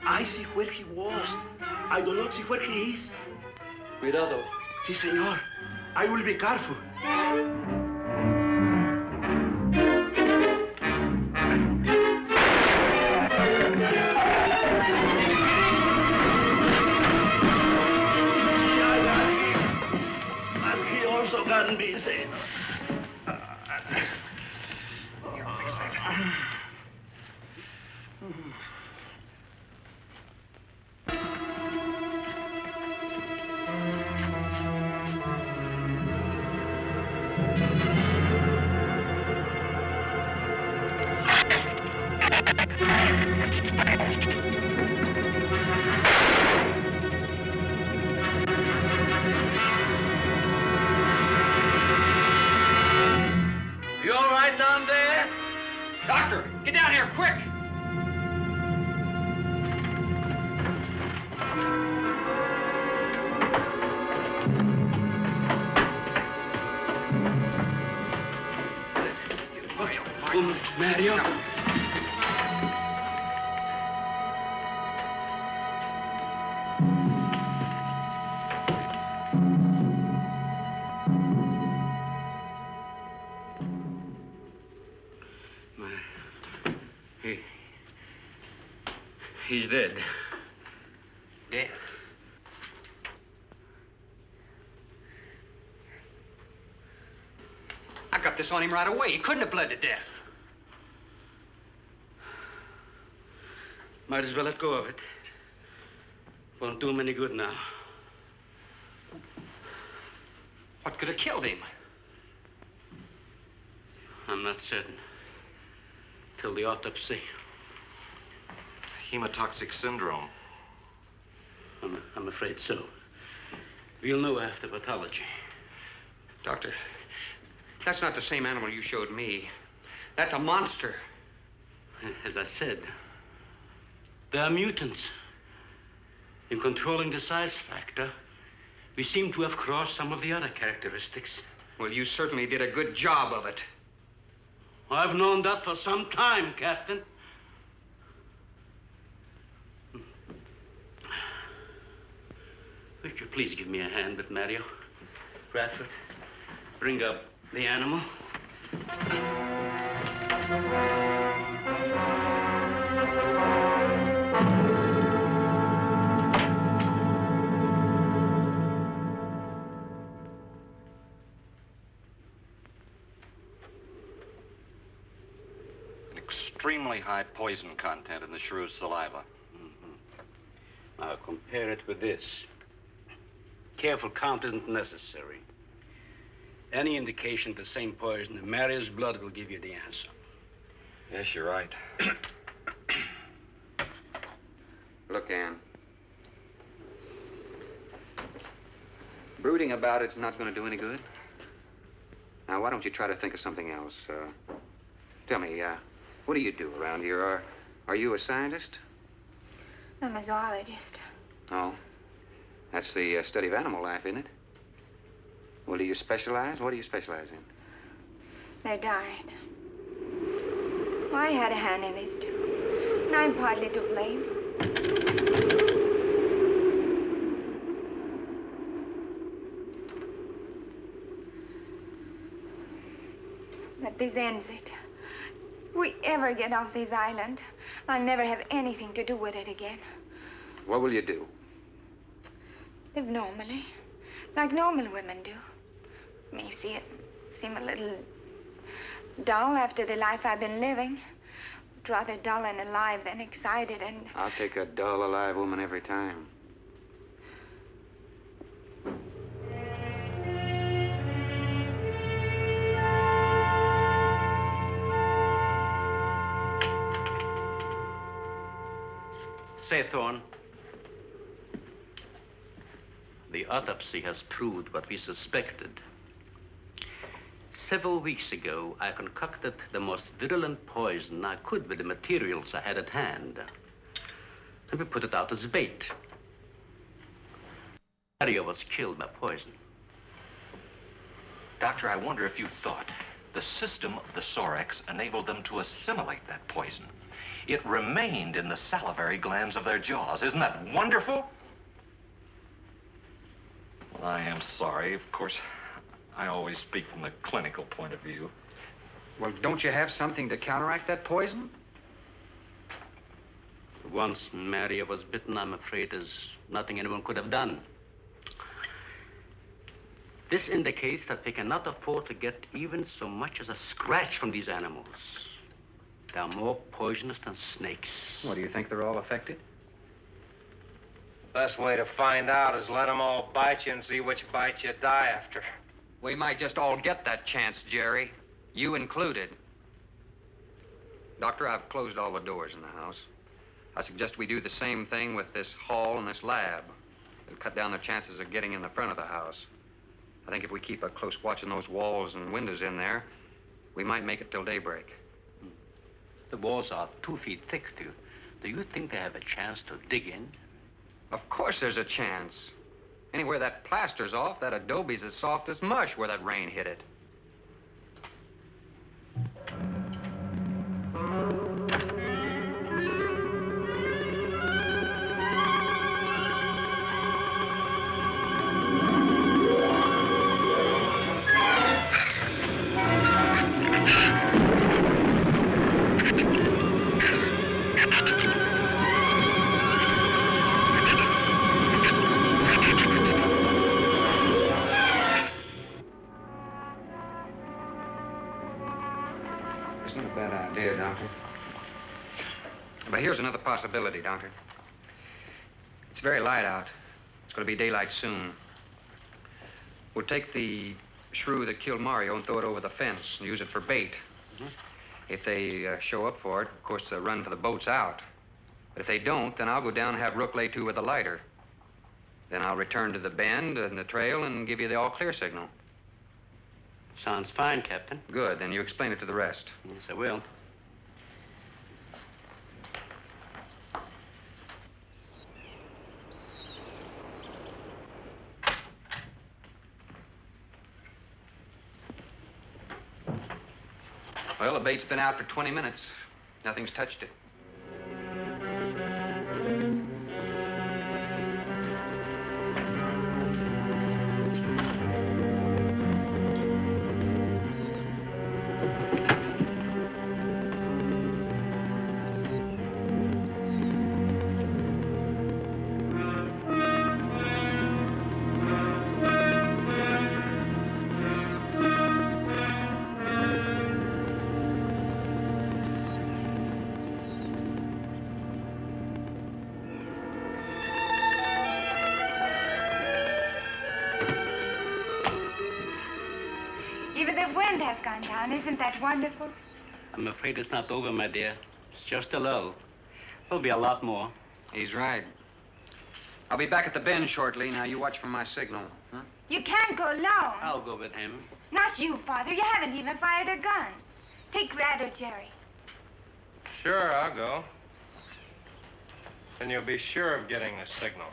I see where he was. I do not see where he is. Cuidado. Si, senor. I will be careful. And he also got me, senor. Here, fix that. You all right down there? Doctor, get down here, quick! Mario. He's dead. Dead? I got this on him right away. He couldn't have bled to death. Might as well let go of it. Won't do him any good now. What could have killed him? I'm not certain. Till the autopsy. Hemotoxic syndrome. I'm afraid so. We'll know after pathology. Doctor, that's not the same animal you showed me. That's a monster. As I said, they are mutants. In controlling the size factor, we seem to have crossed some of the other characteristics. Well, you certainly did a good job of it. I've known that for some time, Captain. you please give me a hand with Mario? Bradford, bring up the animal. Extremely high poison content in the Shrews' saliva. Now compare it with this. Careful count isn't necessary. Any indication of the same poison in Mario's blood will give you the answer. Yes, you're right. Look, Ann. Brooding about it's not going to do any good. Now, why don't you try to think of something else? Tell me, what do you do around here? Are you a scientist? I'm a zoologist. Oh. That's the study of animal life, isn't it? Well, do you specialize? What do you specialize in? They died. Well, I had a hand in this, too. And I'm partly to blame. But this ends it. If we ever get off this island, I'll never have anything to do with it again. What will you do? Live normally, like normal women do. I mean, you see, it seem a little dull after the life I've been living. But rather dull and alive than excited and... I'll take a dull, alive woman every time. Say, Thorne, the autopsy has proved what we suspected. Several weeks ago, I concocted the most virulent poison I could with the materials I had at hand. And we put it out as bait. Mario was killed by poison. Doctor, I wonder if you thought the system of the Sorex enabled them to assimilate that poison. It remained in the salivary glands of their jaws. Isn't that wonderful? Well, I am sorry. Of course, I always speak from the clinical point of view. Well, don't you have something to counteract that poison? Once Mario was bitten, I'm afraid there's nothing anyone could have done. This indicates that we cannot afford to get even so much as a scratch from these animals. They're more poisonous than snakes. What, do you think they're all affected? Best way to find out is let them all bite you and see which bite you die after. We might just all get that chance, Jerry. You included. Doctor, I've closed all the doors in the house. I suggest we do the same thing with this hall and this lab. It'll cut down the chances of getting in the front of the house. I think if we keep a close watch on those walls and windows in there, we might make it till daybreak. The walls are 2 feet thick. Do you think they have a chance to dig in? Of course there's a chance. Anywhere that plaster's off, that adobe's as soft as mush where that rain hit it. But here's another possibility, Doctor. It's very light out. It's going to be daylight soon. We'll take the shrew that killed Mario and throw it over the fence and use it for bait. If they show up for it, of course, they'll run for the boats out. But if they don't, then I'll go down and have Rook lay to with a lighter. Then I'll return to the bend and the trail and give you the all-clear signal. Sounds fine, Captain. Good. Then you explain it to the rest. Yes, I will. Well, the bait's been out for 20 minutes. Nothing's touched it. wind has gone down. Isn't that wonderful? I'm afraid it's not over, my dear. It's just a lull. There'll be a lot more. He's right. I'll be back at the bend shortly. Now, you watch for my signal. Huh? You can't go alone. I'll go with him. Not you, Father. You haven't even fired a gun. Take Red or Jerry. Sure, I'll go. Then you'll be sure of getting the signal.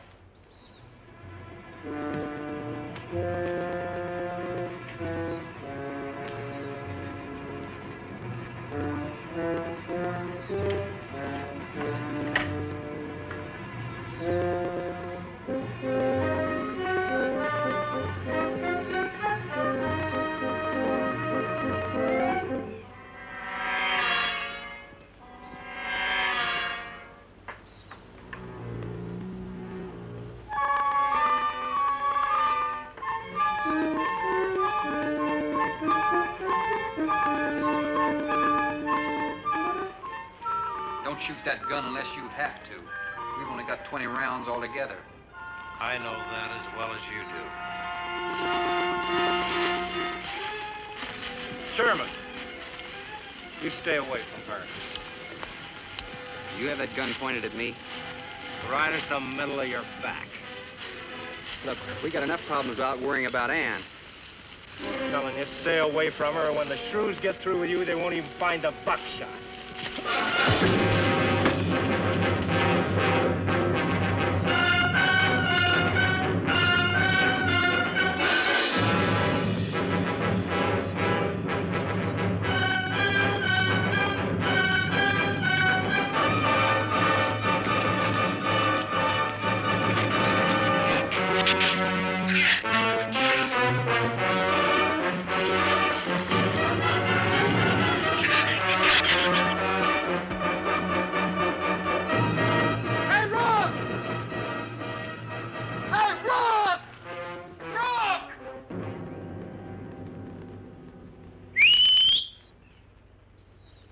Don't shoot that gun unless you have to. We've only got 20 rounds altogether. I know that as well as you do. Sherman, you stay away from her. You have that gun pointed at me? Right at the middle of your back. Look, we got enough problems without worrying about Ann. I'm telling you, stay away from her, or when the Shrews get through with you, they won't even find the buckshot.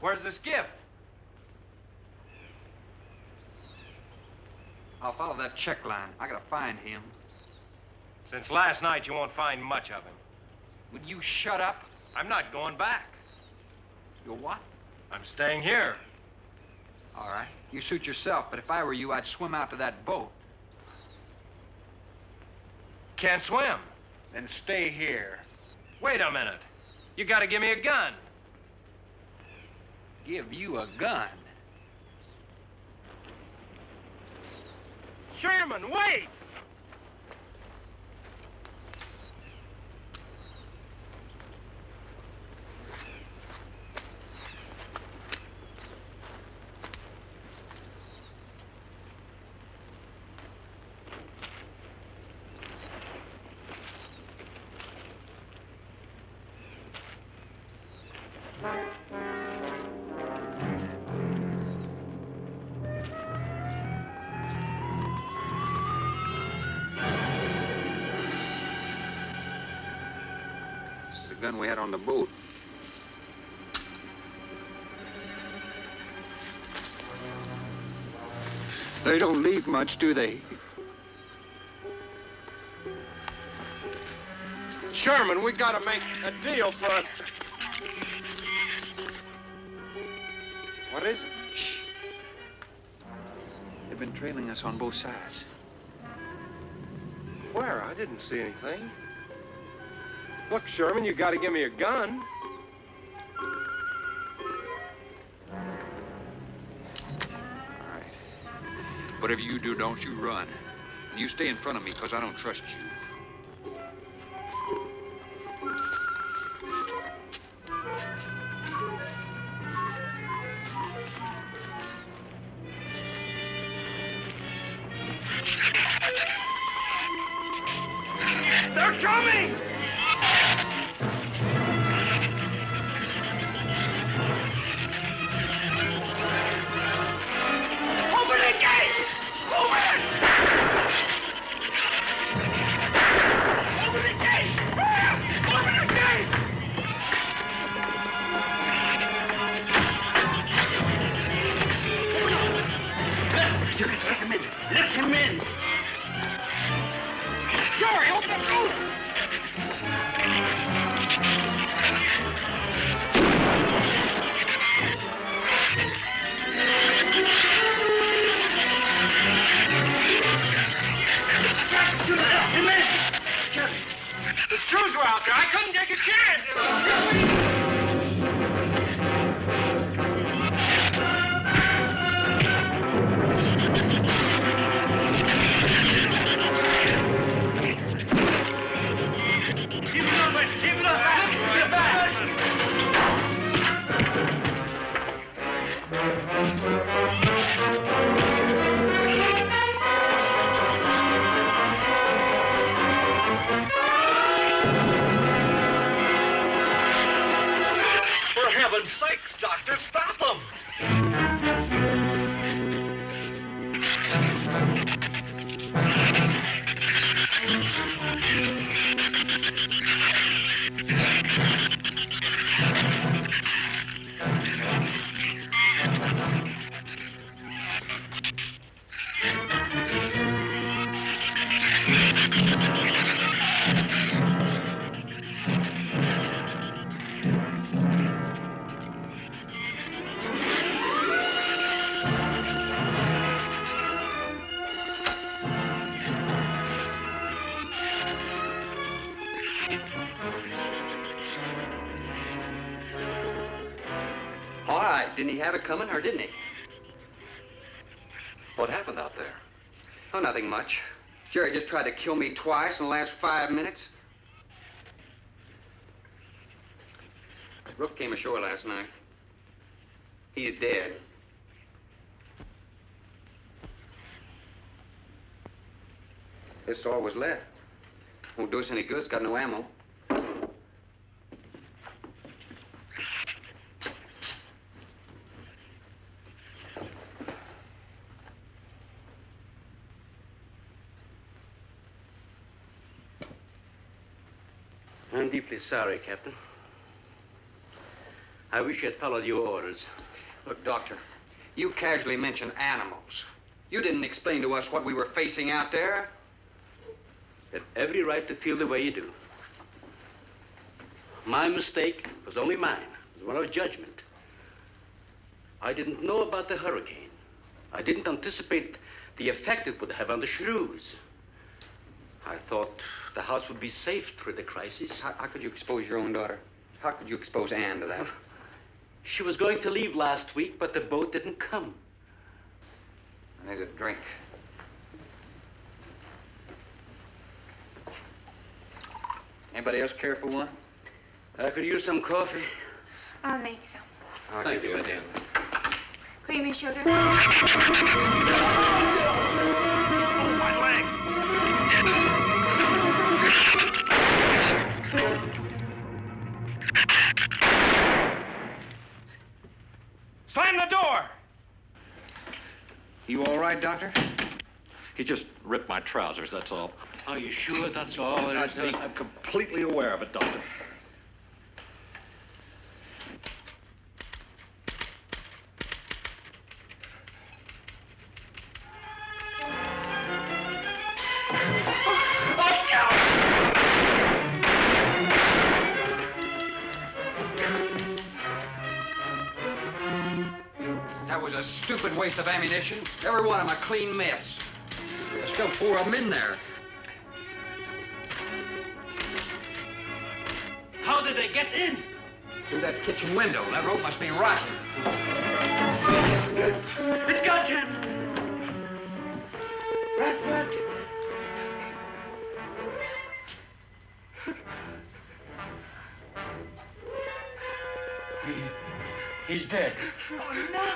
Where's the skiff? I'll follow that check line. I gotta find him. Since last night, you won't find much of him. Would you shut up? I'm not going back. You're what? I'm staying here. All right. You suit yourself, but if I were you, I'd swim out to that boat. Can't swim. Then stay here. Wait a minute. You gotta give me a gun. Give you a gun? Sherman, wait! This is the gun we had on the boat. They don't leave much, do they? Sherman, we gotta make a deal for it. What is it? Shh. They've been trailing us on both sides. Where? I didn't see anything. Look, Sherman, you gotta give me a gun. All right. Whatever you do, don't you run. And you stay in front of me, because I don't trust you. They're coming! Open the gate! Open it! Open the gate! Open the gate! You can let him in. Let him in. Hurry, open the door. The Shrews were out there. I couldn't take a chance. For heaven's sakes, Doctor, stop them! All right. Didn't he have it coming, or didn't he? What happened out there? Oh, nothing much. Jerry just tried to kill me twice in the last 5 minutes. Rook came ashore last night. He's dead. This is all was left. Won't do us any good. It's got no ammo. I'm deeply sorry, Captain. I wish you had followed your orders. Look, Doctor, you casually mentioned animals. You didn't explain to us what we were facing out there. You had every right to feel the way you do. My mistake was only mine. It was one of judgment. I didn't know about the hurricane. I didn't anticipate the effect it would have on the Shrews. I thought the house would be safe through the crisis. How could you expose your own daughter? How could you expose Anne to that? She was going to leave last week, but the boat didn't come. I need a drink. Anybody else care for one? I could use some coffee. I'll make some. Thank you, madam. Creamy sugar. My leg! Slam the door! You all right, Doctor? He just ripped my trousers, that's all. Are you sure that's all there is? I'm completely aware of it, Doctor. That was a stupid waste of ammunition. Every one of them a clean mess. There's still 4 of them in there. How did they get in? Through that kitchen window. That rope must be rotten. It got him! Bradford! He's dead. Oh, no.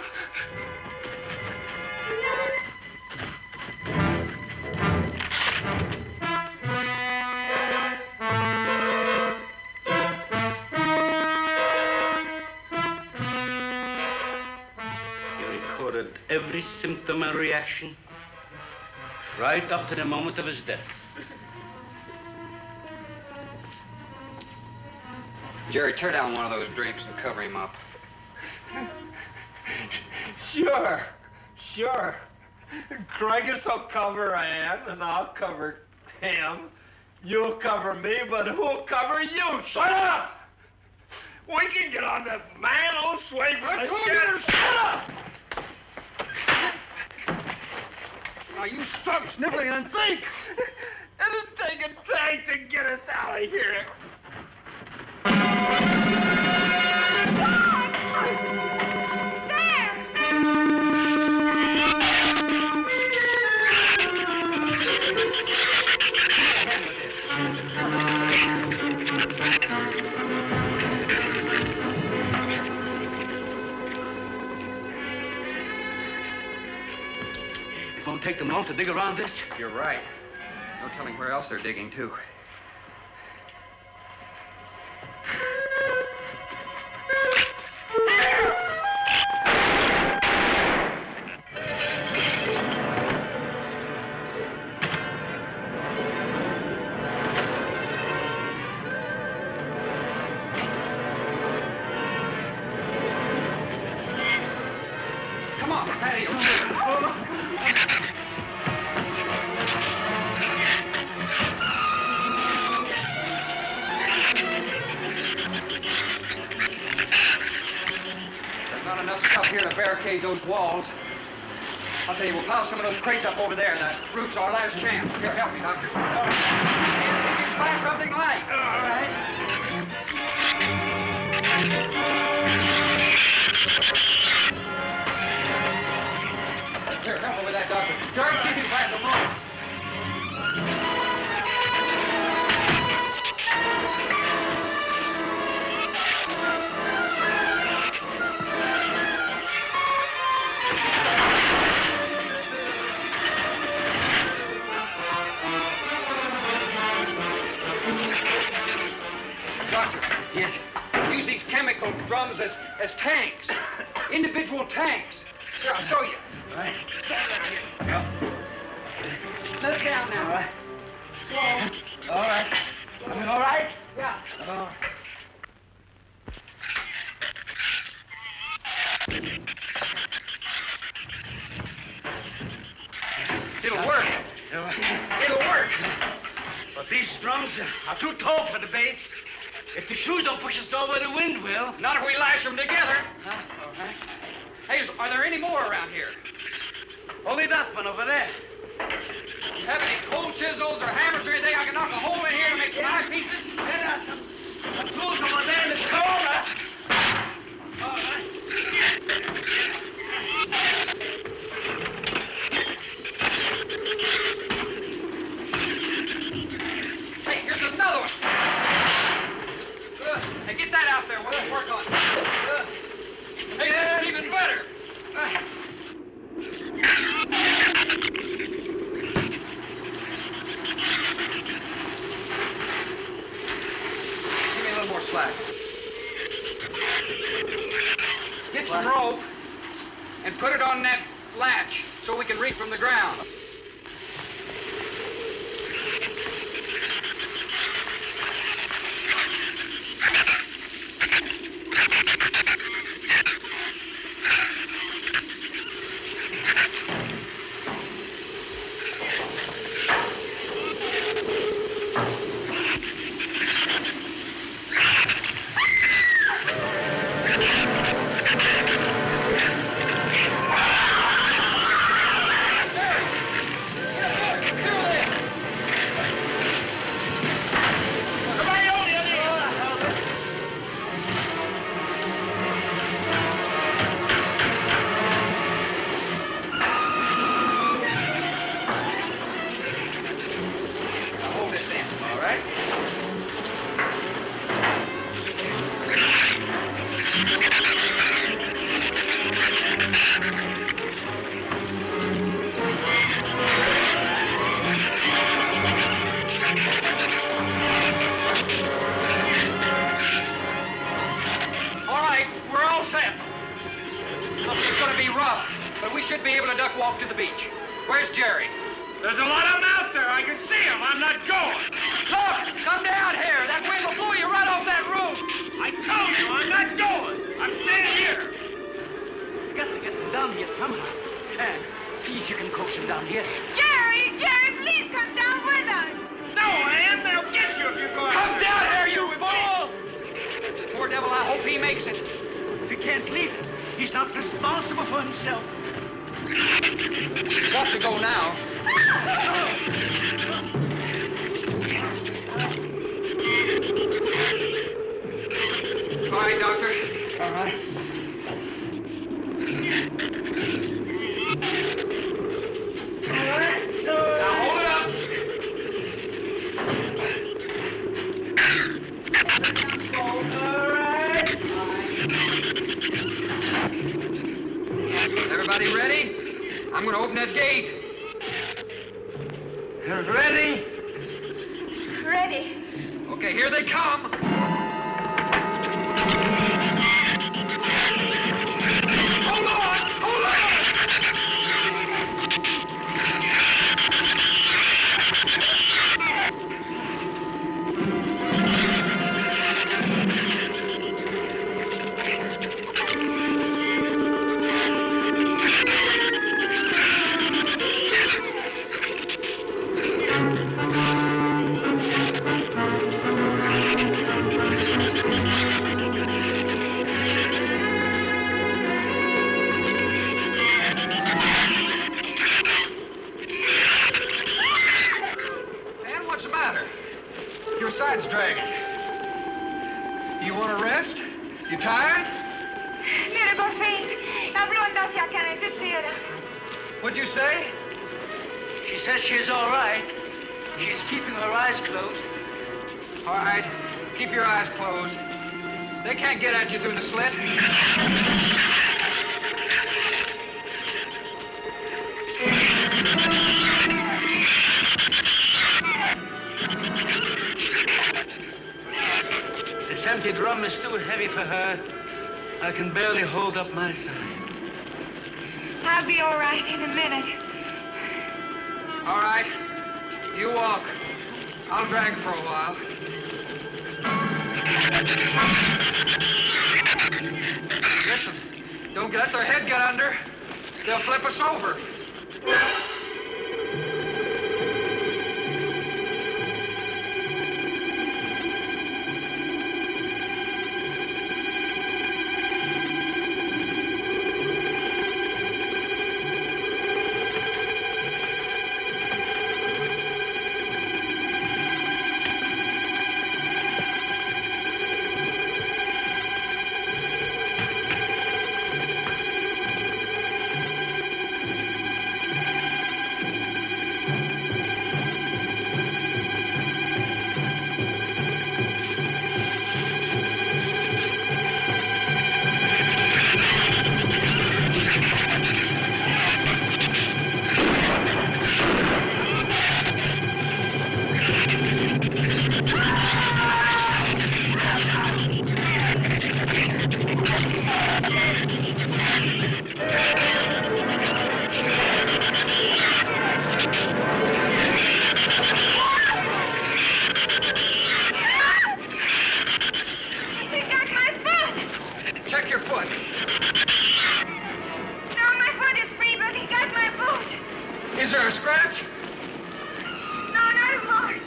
He recorded every symptom and reaction, right up to the moment of his death. Jerry, tear down one of those drapes and cover him up. Sure. Craigus will cover Ann, and I'll cover him. You'll cover me, but who'll cover you? Shut up! We can get on the man old sway for the shit. Shut up! Now, you stop sniffling and think. It'll take a tank to get us out of here. It won't take them long to dig around this. You're right. No telling where else they're digging, too. Come on, Patty. There's not enough stuff here to barricade those walls. I'll tell you, we'll pile some of those crates up over there. The roof's our last chance. Here, help me, Doctor. All right. See if you can find something light. All right. Here, help me with that, Doctor. George, see if you can find some room. Doctor. Yes? Use these chemical drums as tanks. Individual tanks. Here, I'll show you. All right. Stand down here. Let it down now. All right. Slow. All right. You all right? Yeah. Oh. It'll work. It'll work. But these drums are too tall for the base. If the shoes don't push us over, the wind will. Not if we lash them together. All right. Hey, are there any more around here? Only that one over there. Have any cold chisels or hammers or anything I can knock a hole in here to make some eyepieces? There are some tools over there in the corner. All right. Hey, here's another one. Hey, get that out there. We'll work on it. Hey, that's even better. Give me a little more slack. Get some rope and put it on that latch so we can reach from the ground. should be able to duck walk to the beach. Where's Jerry? There's a lot of them out there. I can see them. I'm not going. Look, come down here. That wind will blow you right off that roof. I told you, I'm not going. I'm staying here. You got to get them down here somehow. And see if you can coax them down here. Jerry, please come down with us. No, Ann, they'll get you if you go out Come there. down here, you fool! Poor devil, I hope he makes it. We can't leave him. He's not responsible for himself. Got to go now. All right, Doctor. All right. Now hold it up. Everybody ready? I'm going to open that gate. Ready? Ready. Okay, here they come. Hold on! Hold on! Man, what's the matter? Your side's dragging. You want to rest? You tired? Mira, Goffin, habló andase a canetecera. What'd you say? She says she's all right. She's keeping her eyes closed. All right, keep your eyes closed. They can't get at you through the slit. This empty drum is too heavy for her. I can barely hold up my side. I'll be all right in a minute. All right, you walk. I'll drag for a while. Listen, don't let their head get under. They'll flip us over. He got my foot. Check your foot. No, my foot is free, but he got my boot. Is there a scratch? No, not a mark.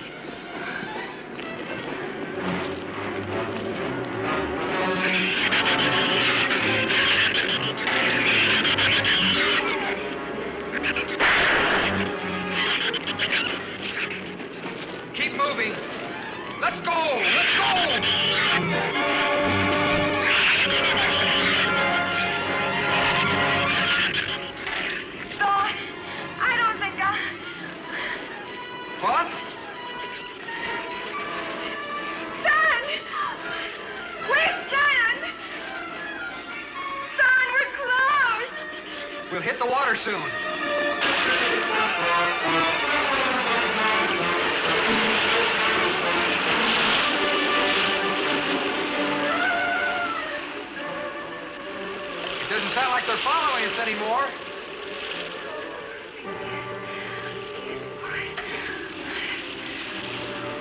Keep moving. Let's go! Let's go! Don, I don't think What? Son! Quick, son! Son, we're close! We'll hit the water soon. It doesn't sound like they're following us anymore.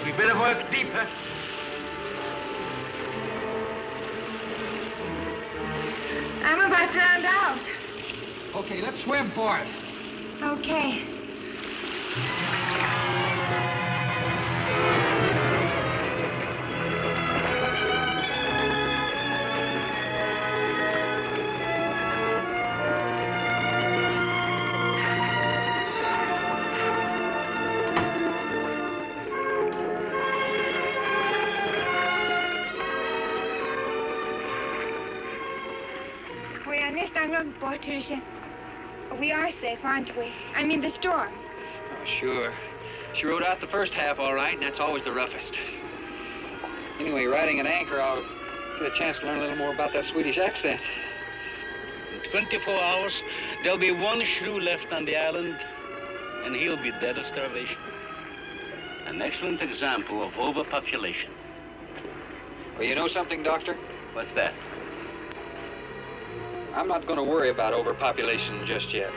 We better work deeper. I'm about drowned out. Okay, let's swim for it. Okay. Donald, Patricia. We are safe, aren't we? I mean, the storm. Oh, sure. She rode out the first half all right, and that's always the roughest. Anyway, riding at anchor, I'll get a chance to learn a little more about that Swedish accent. In 24 hours, there'll be one shrew left on the island, and he'll be dead of starvation. An excellent example of overpopulation. Well, you know something, Doctor? What's that? I'm not going to worry about overpopulation just yet.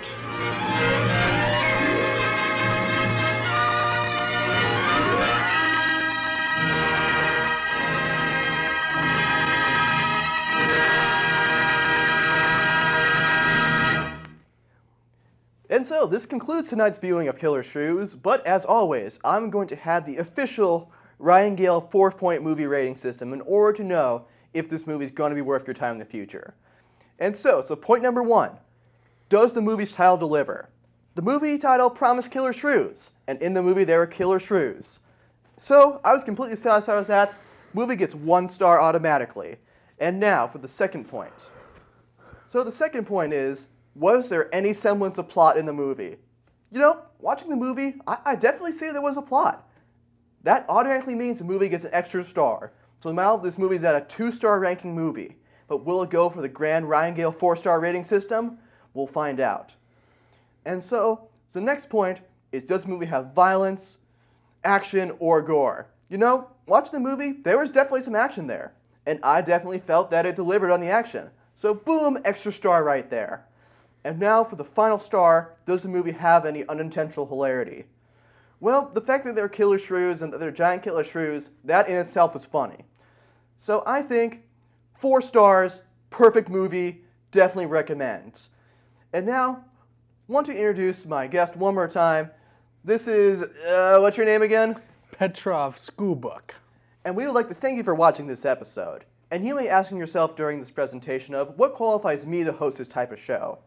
And so, this concludes tonight's viewing of Killer Shrews, but as always, I'm going to have the official Ryan Gale 4-point movie rating system in order to know if this movie is going to be worth your time in the future. And so point number 1, does the movie's title deliver? The movie title promised Killer Shrews, and in the movie there were Killer Shrews. So, I was completely satisfied with that. Movie gets 1 star automatically. And now for the second point. So the second point is, was there any semblance of plot in the movie? You know, watching the movie, I definitely see there was a plot. That automatically means the movie gets an extra star. So now this movie's at a 2-star ranking movie. But will it go for the grand Ryan Gale 4-star rating system? We'll find out. And so the next point is, does the movie have violence, action, or gore? You know, watching the movie, there was definitely some action there. And I definitely felt that it delivered on the action. So boom, extra star right there. And now for the final star, does the movie have any unintentional hilarity? Well, the fact that they're killer shrews and that they're giant killer shrews, that in itself was funny. So I think 4 stars, perfect movie, definitely recommend. And now, want to introduce my guest one more time. This is, what's your name again? Petrov Skubuk. And we would like to thank you for watching this episode. And you may be asking yourself during this presentation of, what qualifies me to host this type of show?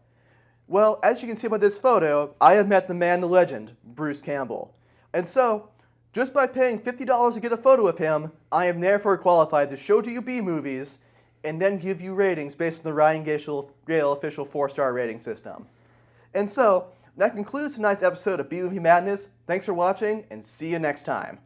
Well, as you can see by this photo, I have met the man, the legend, Bruce Campbell. And so, just by paying $50 to get a photo of him, I am therefore qualified to show to you B movies and then give you ratings based on the Ryan Gale official 4-star rating system. And so, that concludes tonight's episode of B Movie Madness. Thanks for watching, and see you next time.